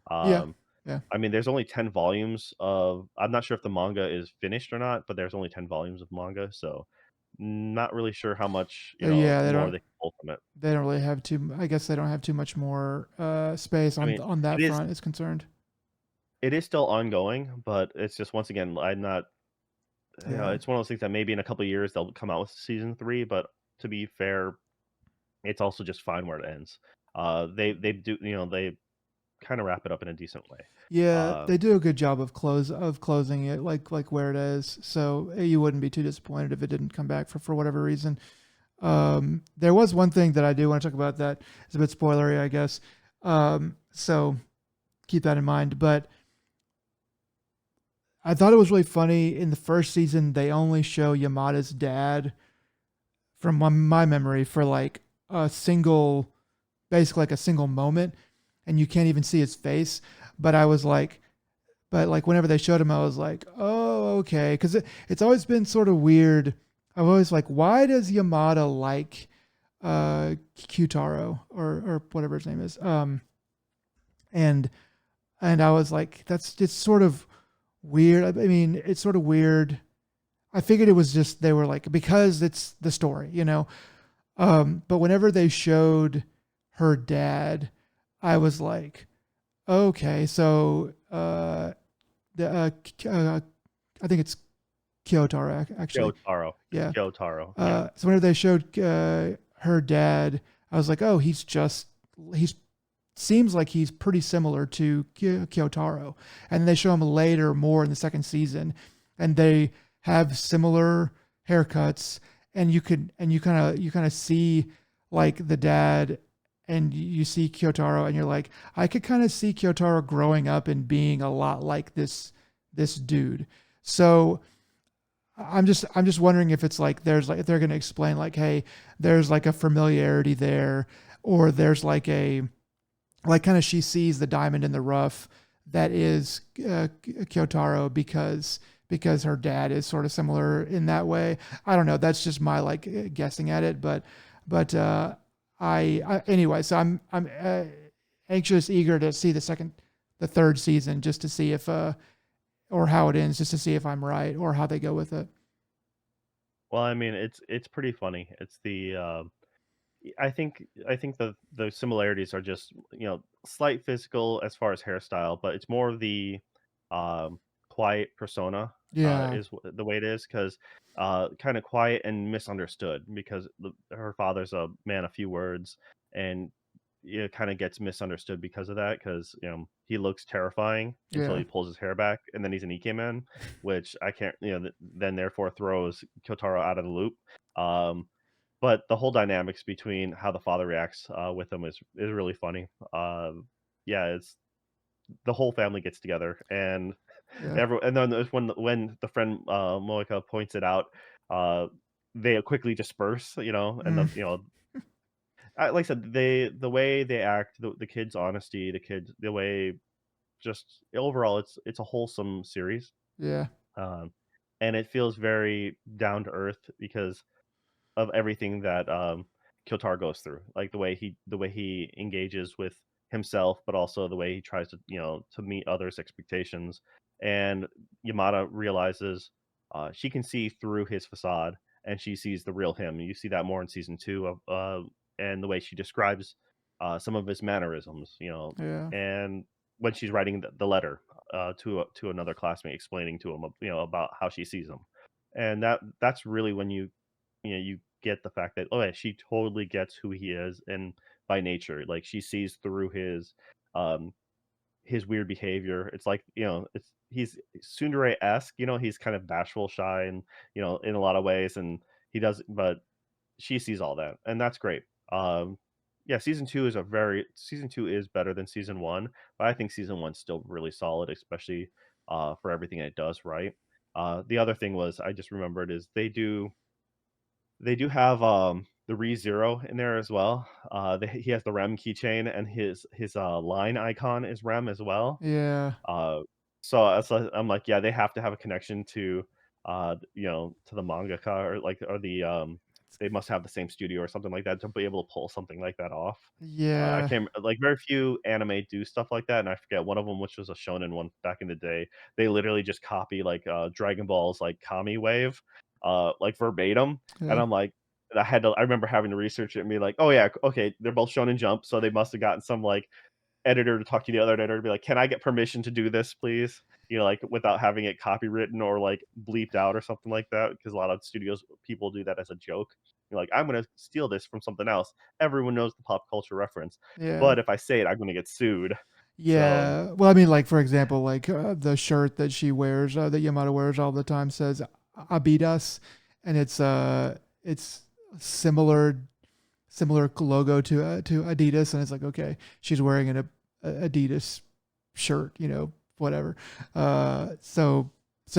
Yeah, Um, yeah. I mean, there's only 10 volumes of I'm not sure if the manga is finished or not, but there's only 10 volumes of manga, so not really sure how much, Yeah, more they can pull from it. they don't really have too. I guess they don't have too much more space I mean, on that it is front is concerned. it is still ongoing, but it's just once again, I'm not Yeah, it's one of those things that maybe in a couple of years they'll come out with season 3, but to be fair, it's also just fine where it ends. They do, they kinda wrap it up in a decent way. yeah. Um They do a good job of closing it like where it is. So you wouldn't be too disappointed if it didn't come back for whatever reason. There was one thing that I do want to talk about that is a bit spoilery, I guess. So keep that in mind. But I thought it was really funny in the first season. They only show Yamada's dad from my memory for like a single, basically like a single moment, and you can't even see his face. But I was like, but like whenever they showed him, I was like, oh, okay, because it's always been sort of weird. I've always like, why does Yamada like Kyutaro or whatever his name is? And I was like, that's just sort of weird. I mean, it's sort of weird. I figured it was just they were like because it's the story, you know. But whenever they showed her dad, I was like, okay, so the I think it's Kyotaro actually. Gyotaro. It's Yeah. Gyotaro, yeah. So whenever they showed her dad, I was like, oh, he's seems like he's pretty similar to Kyotaro. And they show him later more in the second season, and they have similar haircuts, and you kind of see like the dad, and you see Kyotaro, and you're like, I could kind of see Kyotaro growing up and being a lot like this dude. So I'm just wondering if it's like there's like if they're going to explain like, hey, there's like a familiarity there, or there's like a like kind of she sees the diamond in the rough that is Kyotaro because her dad is sort of similar in that way. I don't know. That's just my like guessing at it, but I anyway. So I'm anxious, eager to see the third season just to see if or how it ends, just to see if I'm right or how they go with it. Well, I mean, it's pretty funny. It's I think the similarities are just, slight physical as far as hairstyle, but it's more of the, quiet persona, Yeah, is the way it is, 'cause, kinda quiet and misunderstood because her father's a man of few words, and it kinda gets misunderstood because of that, 'cause, he looks terrifying until yeah, he pulls his hair back, and then he's an Ikemen, which I can't then therefore throws Kyotaro out of the loop. Um, but the whole dynamics between how the father reacts, with him is really funny. Yeah, it's the whole family gets together, and yeah. and then there's when the friend, Moeka points it out, uh, they quickly disperse, and Mm, like I said, the way they act, the kids' honesty, the way just overall, it's a wholesome series, yeah, um, and it feels very down to earth because of everything that, Kyotar goes through, like, the way he engages with himself, but also the way he tries to, to meet others' expectations. And Yamada realizes she can see through his facade, and she sees the real him. You see that more in season two of and the way she describes some of his mannerisms, Yeah. and when she's writing the letter to another classmate, explaining to him, about how she sees him, and that's really when you get the fact that, oh yeah, she totally gets who he is, and by nature, like she sees through um his weird behavior. It's like, he's tsundere-esque, he's kind of bashful, shy, and in a lot of ways, and he does, but she sees all that, and that's great. Yeah, season 2 is better than season 1, but I think season 1's still really solid, especially for everything it does right. The other thing was, I just remembered, is they do have the ReZero in there as well. He has the Rem keychain, and his line icon is Rem as well. Yeah. Uh, so I'm like, yeah, they have to have a connection to, to the mangaka, or they must have the same studio or something like that to be able to pull something like that off. I Yeah. can't, like, very few anime do stuff like that, and I forget one of them, which was a shonen one back in the day. They literally just copy like Dragon Ball's like Kami wave, like verbatim, and Yeah. I'm like, I remember having to research it and be like, oh yeah, okay, they're both Shonen Jump, so they must have gotten some like editor to talk to the other editor to be like, "Can I get permission to do this, please?" Like, without having it copywritten or, like, bleeped out or something like that, because a lot of studios people do that as a joke. You're like, "I'm gonna steal this from something else." Everyone knows the pop culture reference, Yeah. but if I say it, I'm gonna get sued. So, Yeah. Well, I mean, like for example, like the shirt that she wears, that Yamada wears all the time says Abidas, and it's similar logo to Adidas, and it's like, okay, she's wearing a Adidas shirt, whatever. So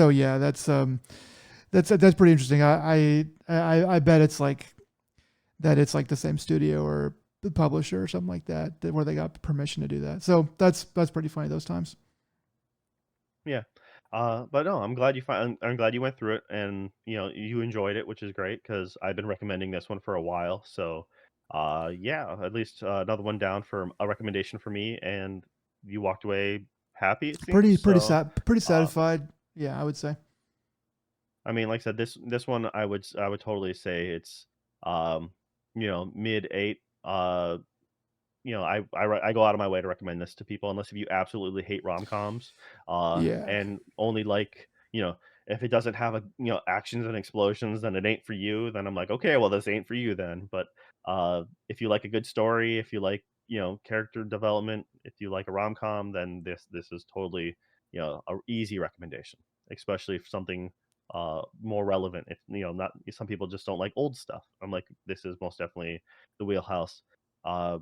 yeah, that's pretty interesting. I bet it's like that. It's like the same studio or the publisher or something like that, where they got permission to do that. So that's pretty funny those times. yeah. But no, I'm glad you went through it, and, you enjoyed it, which is great because 'cause I've been recommending this one for a while. So, yeah, at least, another one down for a recommendation for me, and you walked away happy, it seems. So, Pretty uh satisfied. Yeah, I would say. I mean, like I said, this one I would totally say it's, um, mid 8. I go out of my way to recommend this to people, unless if you absolutely hate rom-coms, Yeah. and only like, if it doesn't have actions and explosions, then it ain't for you. Then I'm like, okay, well, this ain't for you then. But if you like a good story, if you like, character development, if you like a rom-com, then this is totally, a easy recommendation, especially if something more relevant. If, not, some people just don't like old stuff. I'm like, this is most definitely the wheelhouse. I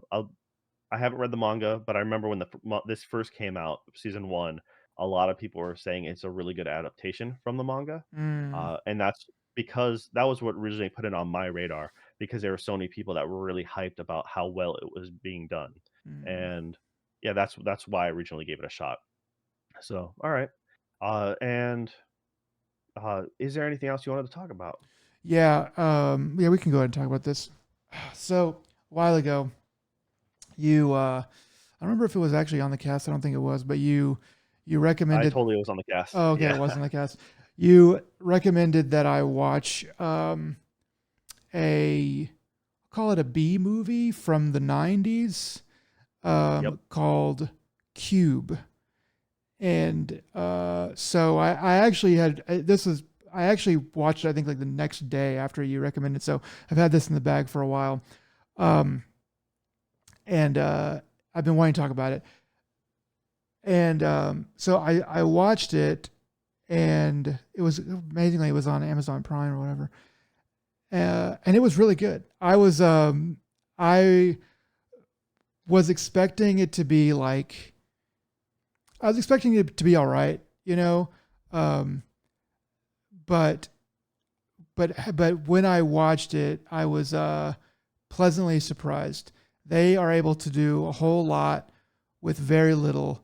haven't read the manga, but I remember when this first came out, season 1, a lot of people were saying it's a really good adaptation from the manga, Mm, and that's because that was what originally put it on my radar, because there were so many people that were really hyped about how well it was being done, mm. and yeah, that's why I originally gave it a shot. So, alright, and, is there anything else you wanted to talk about? Yeah. Yeah, we can go ahead and talk about this. So a while ago, I don't remember if it was actually on the cast. I don't think it was, but you I recommended. totally was on the cast. Oh, okay, it Yeah. wasn't the cast. You recommended that I watch a call it a B movie from the '90s Yep. called Cube, and so I actually had this is I actually watched it, I think like the next day after you recommended. So I've had this in the bag for a while, um, and I've been wanting to talk about it. And so I watched it, and it was amazingly, it was on Amazon Prime or whatever, and it was really good. I was expecting it to be like I was expecting it to be all right, um, but but when I watched it, I was pleasantly surprised. They are able to do a whole lot with very little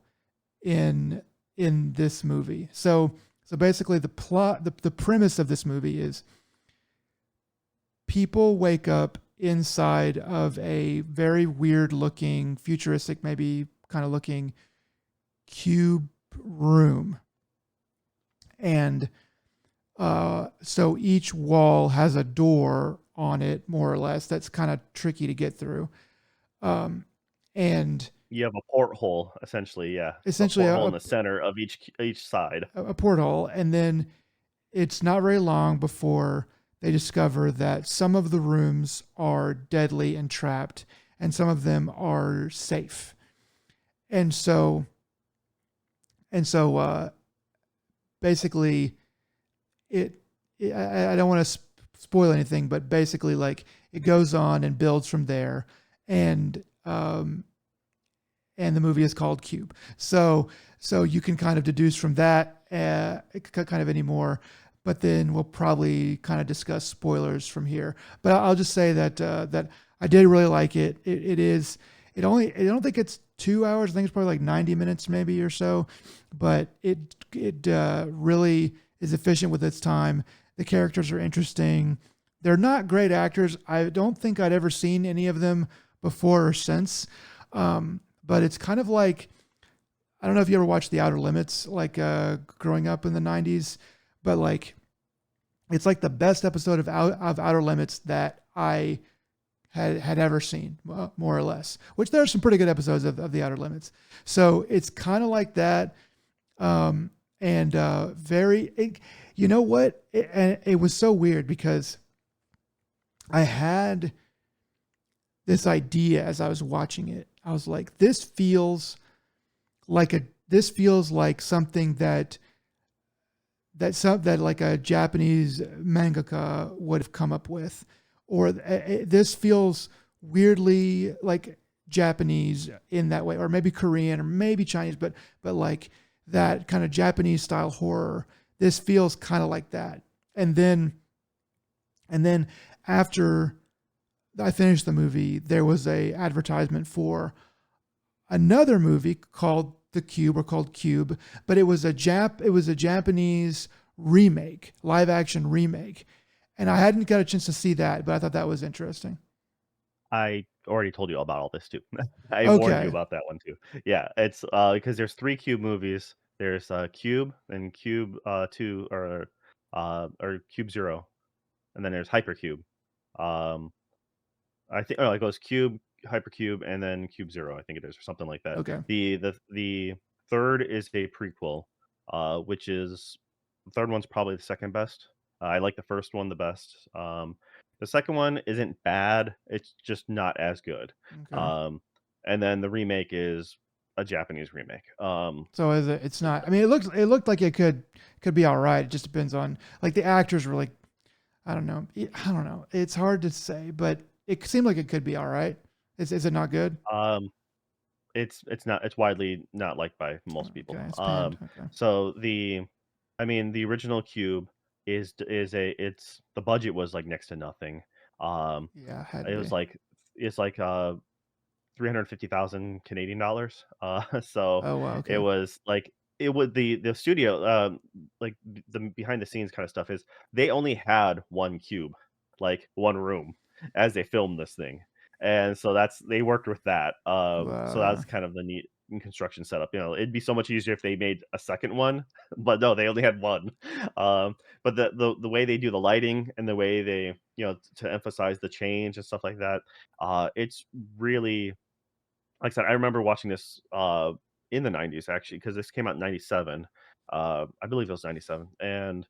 in this movie. So basically the plot the premise of this movie is people wake up inside of a very weird looking, futuristic, maybe kind of looking cube room. And so each wall has a door on it, more or less. That's kind of tricky to get through. Um, and You have a porthole, essentially, yeah. A essentially porthole in the center of each side. a porthole. And then it's not very long before they discover that some of the rooms are deadly and trapped, and some of them are safe. And so, and so, basically, it. I don't want to spoil anything, but basically, like it goes on and builds from there, and and the movie is called Cube. So you can kind of deduce from that kind of anymore, but then we'll probably kind of discuss spoilers from here. But I'll just say that that I did really like it. It is it only I don't think it's 2 hours. I think it's probably like 90 minutes maybe or so, but it really is efficient with its time. The characters are interesting. They're not great actors. I don't think I'd ever seen any of them before or since. But it's kind of like I don't know if you ever watched The Outer Limits, like growing up in the '90s, but like it's like the best episode of Outer Limits that I had ever seen, more or less. Which there are some pretty good episodes of The Outer Limits. So it's kind of like that, and very. You know what? It was so weird because I had this idea as I was watching it. I was like, this feels like something that like a Japanese mangaka would have come up with, or this feels weirdly like Japanese in that way, or maybe Korean, or maybe Chinese, but like that kind of Japanese style horror. This feels kind of like that, and then after I finished the movie, there was a advertisement for another movie called The Cube or called Cube, but it was a Japanese remake, live action remake. And I hadn't got a chance to see that, but I thought that was interesting. I already told you all about all this too. I warned you Okay. about that one too. Yeah, it's because there's 3 Cube movies. There's Cube and Cube 2 or Cube 0, and then there's Hypercube. Um I think it goes Cube, Hypercube, and then Cube 0, I think it is, or something like that. Okay. The third is a prequel, which is the third one's probably the second best. I like the first one the best. The second one isn't bad, it's just not as good. Okay. Um, and then the remake is a Japanese remake. So is it? It's not. I mean, it looked like it could be all right. It just depends on like the actors were like I don't know. I don't know. It's hard to say, but it seemed like it could be all right. Is it not good? um, it's not it's widely not liked by most Okay, people. it's panned. Okay. So I mean, the original Cube is a it's the budget was like next to nothing. Um, Yeah, had to it was be. like it's like 350,000 Canadian dollars. So Oh wow. it Okay. was like it would the studio like the behind the scenes kind of stuff is they only had one cube, like one room, as they filmed this thing, and so they worked with that. So Uh, that's kind of the neat construction setup. It'd be so much easier if they made a second one, but no, they only had one. But the way they do the lighting and the way they to emphasize the change and stuff like that, it's really like I said, I remember watching this in the 90s actually because this came out in 97. I believe it was 97. And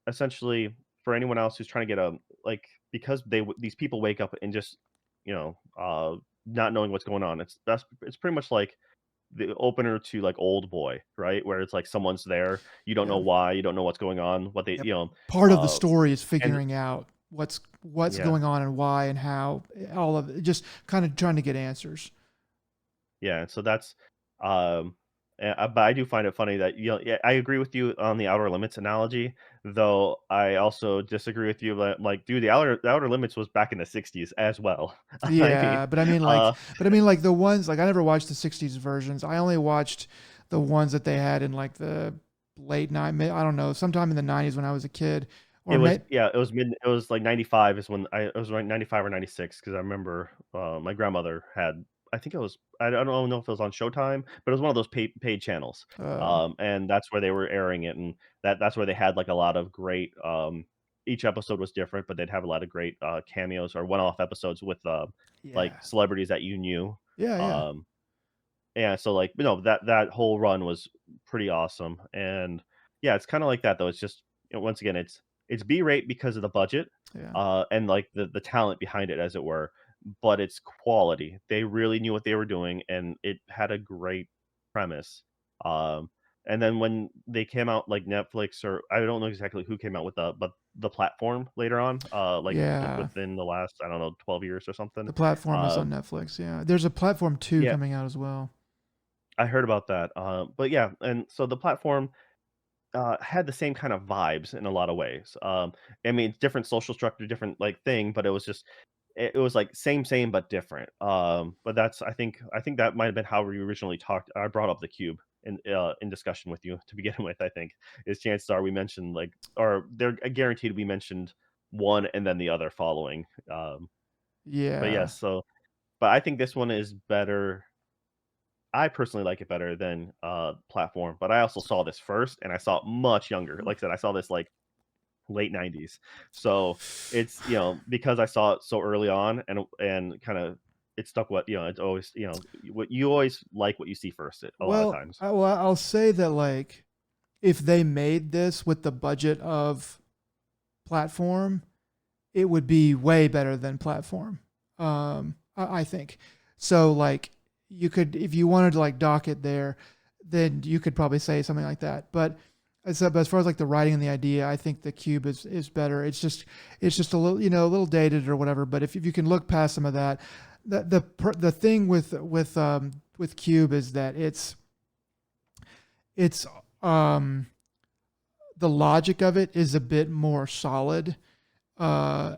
essentially for anyone else who's trying to get a like because these people wake up and just, you know, not knowing what's going on. It's pretty much like the opener to like Old Boy, right? Where it's like someone's there, you don't know yeah. why, you don't know what's going on, what they, Yep. Part of the uh story is and figuring out what's yeah. going on and why and how. All of it, just kind of trying to get answers. Yeah, so that's, but I do find it funny that yeah, I agree with you on the Outer Limits analogy, though I also disagree with you that like, dude, the Outer Limits was back in the '60s as well. I mean, Yeah, uh, but I mean like the ones like I never watched the '60s versions. I only watched the ones that they had in like the late night. I don't know, sometime in the '90s when I was a kid, or it was mid it was like 95 is when I it was like 95 or 96 because I remember, my grandmother had I think it was I don't know if it was on Showtime, but it was one of those paid channels, uh, and that's where they were airing it, and that's where they had, like, a lot of great, each episode was different, but they'd have a lot of great, cameos or one-off episodes with, like, yeah, celebrities that you knew, yeah, yeah, um yeah, so, like, that whole run was pretty awesome, and, yeah, it's kinda like that, though, it's just once again, it's B-rate because of the budget, yeah, and, like, the talent behind it, as it were, but it's quality. They really knew what they were doing, and it had a great premise, um, and then when they came out, like, Netflix or I don't know exactly who came out with the platform later on, like, yeah. within the last, I don't know, 12 years or something, The platform is uh on Netflix. Yeah, there's a platform two yeah, coming out as well. I heard about that, but yeah, and so the platform, had the same kind of vibes in a lot of ways. I mean, different social structure, different like thing, but it was just it was like same but different. But that's I think that might have been how we originally talked. I brought up the cube in discussion with you to begin with. I think is chances are we mentioned like or they're guaranteed we mentioned one and then the other following. But Yeah. yes, but I think this one is better. I personally like it better than, Platform, but I also saw this first, and I saw it much younger. Like I said, I saw this, like, late '90s. So, it's, because I saw it so early on and kinda it stuck what it's always, what you always like what you see first a lot of times. I'll say that like if they made this with the budget of platform, it would be way better than platform. I think so. Like you could, if you wanted to like dock it there, then you could probably say something like that. But as far as like the writing and the idea, I think the cube is better. It's just a little a little dated or whatever. But if you can look past some of that, the thing with cube is that it's um the logic of it is a bit more solid uh,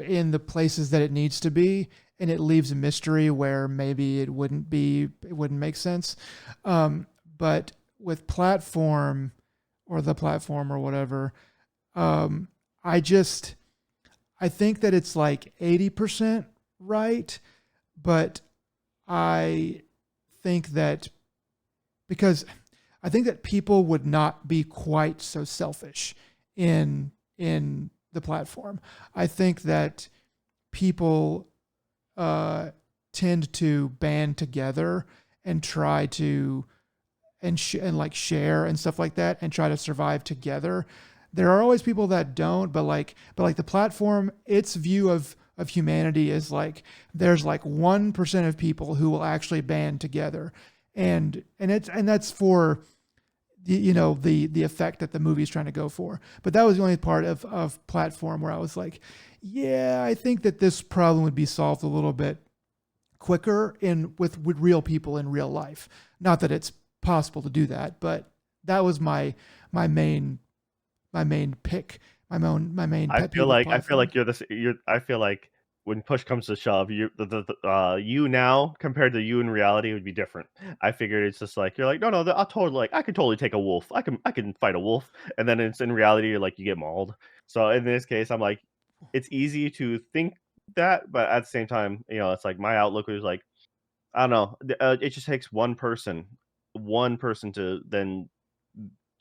in the places that it needs to be, and it leaves a mystery where maybe it wouldn't make sense. But with platform or the platform or whatever, um, I just I think that it's like 80% right, but I think that because I think that people would not be quite so selfish in the platform. I think that people uh, tend to band together and try to and like share and stuff like that and try to survive together. There are always people that don't, but like the platform, its view of humanity is like there's like 1% of people who will actually band together, and that's for the effect that the movie's trying to go for. But that was the only part of platform where I was like, yeah, I think that this problem would be solved a little bit quicker in with real people in real life. Not that it's possible to do that, but that was my main my main pick, my main pet peeve with I feel platform. like you're I feel like when push comes to shove, you now compared to you in reality would be different. I figured it's just like you're like, "No, no, I'll totally like I could totally take a wolf. I can fight a wolf." And then it's in reality you're like you get mauled. So in this case, I'm like it's easy to think that, but at the same time, it's like my outlook was like, I don't know, it just takes one person to then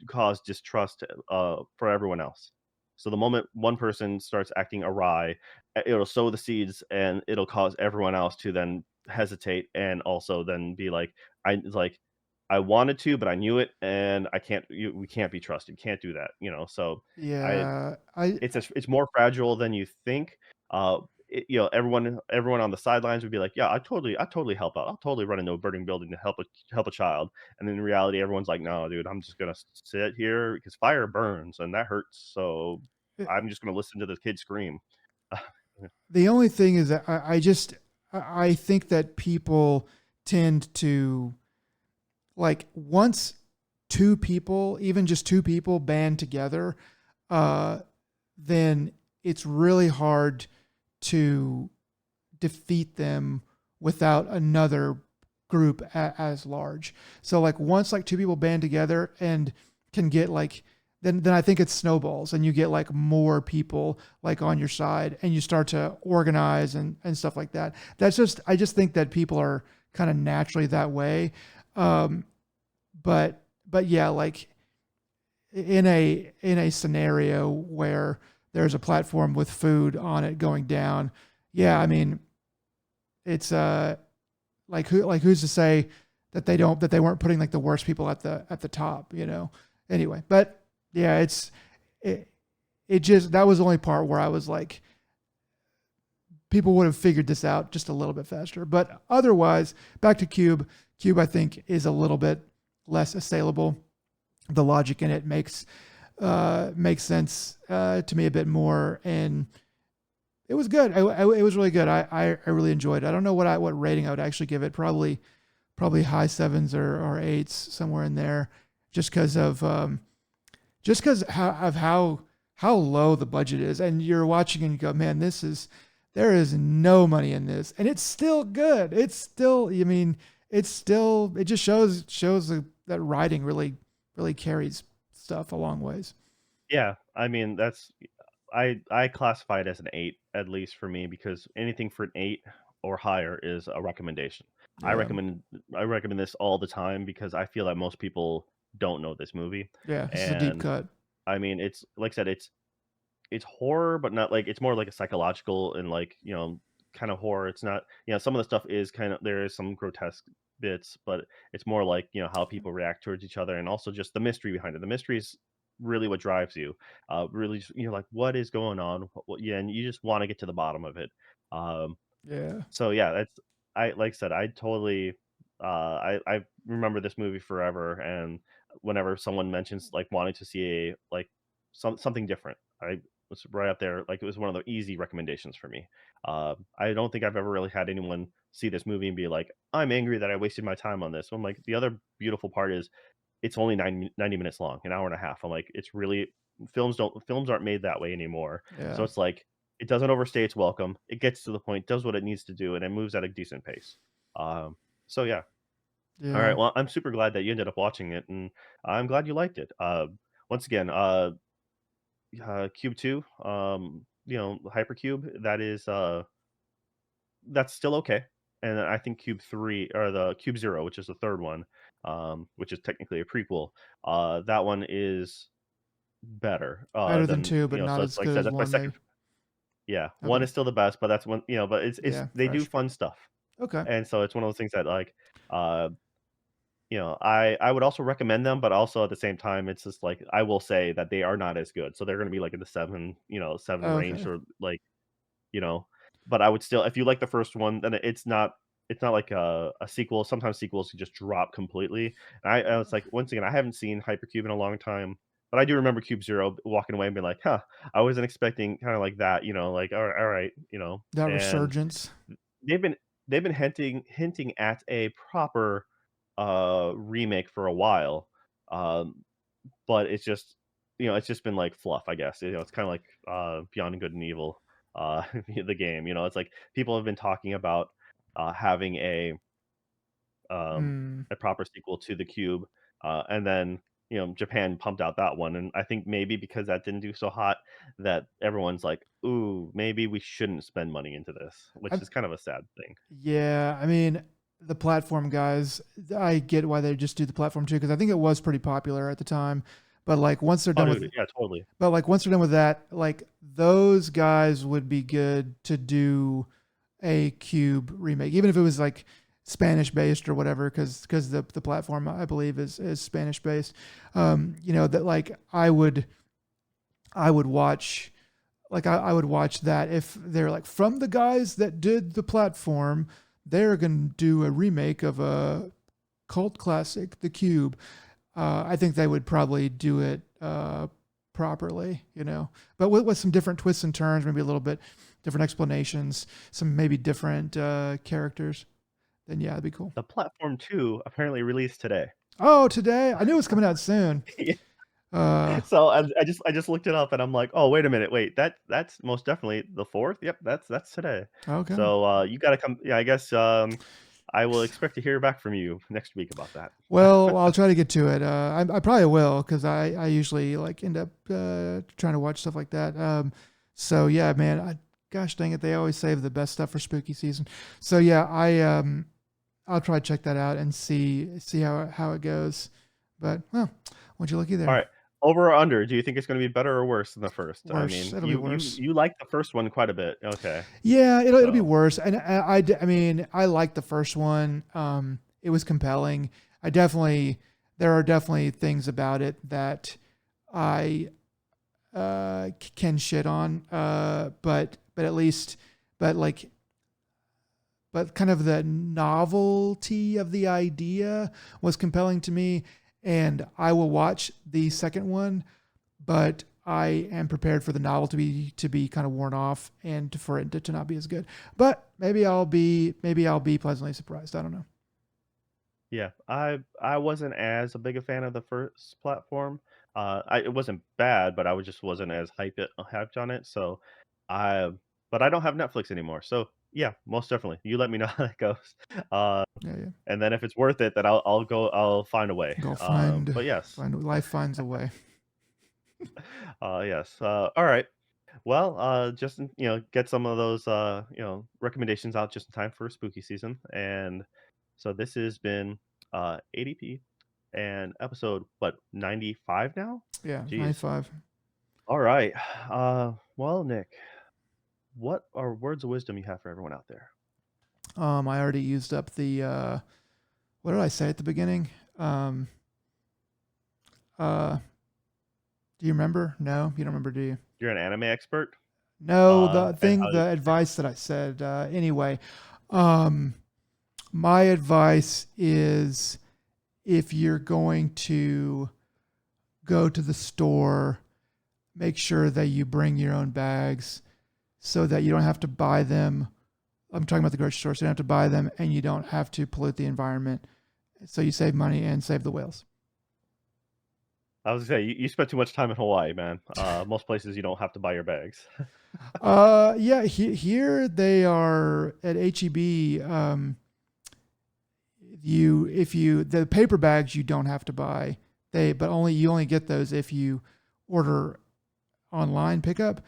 cause distrust for everyone else. So the moment one person starts acting awry, it'll sow the seeds and it'll cause everyone else to then hesitate and also then be like, it's like I wanted to, but I knew it, and I can't. We can't be trusted. Can't do that. So I Yeah, I it's more fragile than you think. Everyone on the sidelines would be like, "Yeah, I totally help out. I'll totally run into a burning building to help a child." And then in reality, everyone's like, "No, dude, I'm just gonna sit here because fire burns and that hurts. So I'm just gonna listen to the kid scream." the only thing is that I think that people tend to like once two people, even just two people band together, uh, then it's really hard to defeat them without another group as large. So like once like two people band together and can get like then I think it snowballs and you get like more people like on your side and you start to organize and stuff like that. That's just I just think that people are kind of naturally that way. Um, but yeah, like in a scenario where there's a platform with food on it going down, yeah, I mean it's like who's to say that they weren't putting like the worst people at the top, you know? Anyway, but yeah, it, it just that was the only part where I was like people would have figured this out just a little bit faster. But otherwise, back to Cube. Cube I think is a little bit less assailable. The logic in it makes sense to me a bit more, and it was good. It was really good. I really enjoyed it. I don't know what rating I would actually give it. Probably high sevens or eights somewhere in there, just because of how low the budget is, and you're watching and you go, man, there is no money in this, and it's still good. It's still, I mean, it just shows that writing really carries stuff a long ways. Yeah, I mean, that's I classify it as an 8 at least for me because anything for an 8 or higher is a recommendation. I Yeah, recommend I recommend this all the time because I feel that most people don't know this movie, yeah, this is a deep and cut. I mean, it's like I said, it's horror, but not like it's more like a psychological and like, kind of horror. It's not, some of the stuff is kind of there is some grotesque bits, but it's more like, how people react towards each other and also just the mystery behind it. The mystery is really what drives you. Really, you're like, what is going on? Yeah, and you just want to get to the bottom of it. Um, Yeah, so yeah, that's I like I said, I totally I remember this movie forever and whenever someone mentions like wanting to see a like something different, I was right up there. Like it was one of the easy recommendations for me. I don't think I've ever really had anyone see this movie and be like, I'm angry that I wasted my time on this. I'm like, the other beautiful part is it's only 90 minutes long, an hour and a half. I'm like, it's really films aren't made that way anymore. So yeah, it's like it doesn't overstay its welcome. It gets to the point, does what it needs to do, and it moves at a decent pace. Um, so yeah. All yeah. right. Well, I'm super glad that you ended up watching it, and I'm glad you liked it. Once again, Cube Two, Hypercube, that's still okay. And I think Cube Three or the Cube Zero, which is the third one, which is technically a prequel, that one is better Better than than two, but not so it's as like I good said, as that's my one, second. maybe. Yeah, one Okay. is still the best, but that's one, but it's Yeah, they do fresh. fun stuff, Okay. and so it's one of those things that like, uh, I would also recommend them, but also at the same time, it's just like I will say that they are not as good, so they're gonna be like in the 7 range Okay. or like, you know, but I would still if you like the first one, then it's not like a sequel. Sometimes sequels can just drop completely. And I was like, once again, I haven't seen Hypercube in a long time, but I do remember Cube Zero walking away and being like, "Huh, I wasn't expecting kind of like that," like, all right, That and resurgence. they've been they've been hinting at a proper remake for a while. Um, but it's just been like fluff, I guess. It's kind of like Beyond Good and Evil, the game. It's like people have been talking about having um, Mm. a proper sequel to the Cube, and then Japan pumped out that one, and I think maybe because that didn't do so hot, that everyone's like, "Ooh, maybe we shouldn't spend money into this," which I, is kind of a sad thing. yeah, I mean, the platform guys, I get why they just do the platform too, because I think it was pretty popular at the time. But like once they're Oh, done dude, with yeah, totally. But like once they're done with that, like those guys would be good to do a Cube remake, even if it was like Spanish based or whatever, because the platform I believe is Spanish based. That like I would watch I would watch that if they're like from the guys that did the platform, they're gonna do a remake of a cult classic, The Cube. I think they would probably do it properly, but with some different twists and turns, maybe a little bit different explanations, some maybe different characters. Then yeah, that'd be cool. The Platform 2 apparently released today. Oh, today I knew it was coming out soon. Uh, So I just looked it up and I'm like, "Oh, wait a minute. Wait, that's most definitely the 4th? Yep, that's today." okay. So, you gotta come yeah, I guess, I will expect to hear back from you next week about that. Well, I'll try to get to it. I probably will because I usually like end up trying to watch stuff like that. So yeah, man. Gosh dang it, they always save the best stuff for spooky season. So yeah, I'll try to check that out and see how it goes. But well, what'd you looky All there? right. Over or under, do you think it's gonna be better or worse than the first? I Worse. mean, It'll be you worse. you liked the first one quite a bit. Okay. Yeah, it'll be So, worse. And I mean, I like the first one. It was compelling. I definitely there are definitely things about it that I can shit on. But at least but like but kind of the novelty of the idea was compelling to me, and I will watch the second one, but I am prepared for the novelty to be kind of worn off and for it to not be as good. But maybe I'll be pleasantly surprised. I don't know. yeah, I wasn't as a big a fan of the first platform. It wasn't bad, but just wasn't as hyped on it. So, I but I don't have Netflix anymore. So yeah, most definitely. You let me know how that goes. Uh, Yeah, yeah. and then if it's worth it, then I'll find a way. Go find But yes, find life finds a way. yes. All right. Well, just get some of those recommendations out just in time for spooky season. And so this has been ADP and episode what 95 now. Yeah, Jeez. 95. All right. Well, Nick, what are words of wisdom you have for everyone out there? I already used up the what did I say at the beginning? Um, uh, do you remember? No, you don't remember, do you? You're an anime expert. No, the And thing, how? the advice that I said. Anyway, um, my advice is if you're going to go to the store, make sure that you bring your own bags so that you don't have to buy them. I'm talking about the grocery store, so you don't have to buy them and you don't have to pollute the environment. So you save money and save the whales. I was gonna say you spent too much time in Hawaii, man. Most places you don't have to buy your bags. Yeah, here they are at HEB. You if you the paper bags you don't have to buy. But only you only get those if you order online pickup.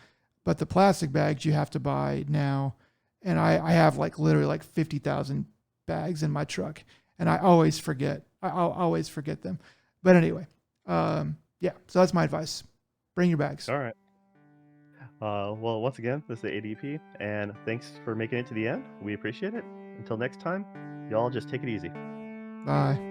But the plastic bags you have to buy now. And I have like literally like 50,000 bags in my truck, and I always forget. I'll always forget them. But anyway, yeah. So that's my advice. Bring your bags. All right. Well, once again, this is the ADP, and thanks for making it to the end. We appreciate it. Until next time, y'all just take it easy. Bye.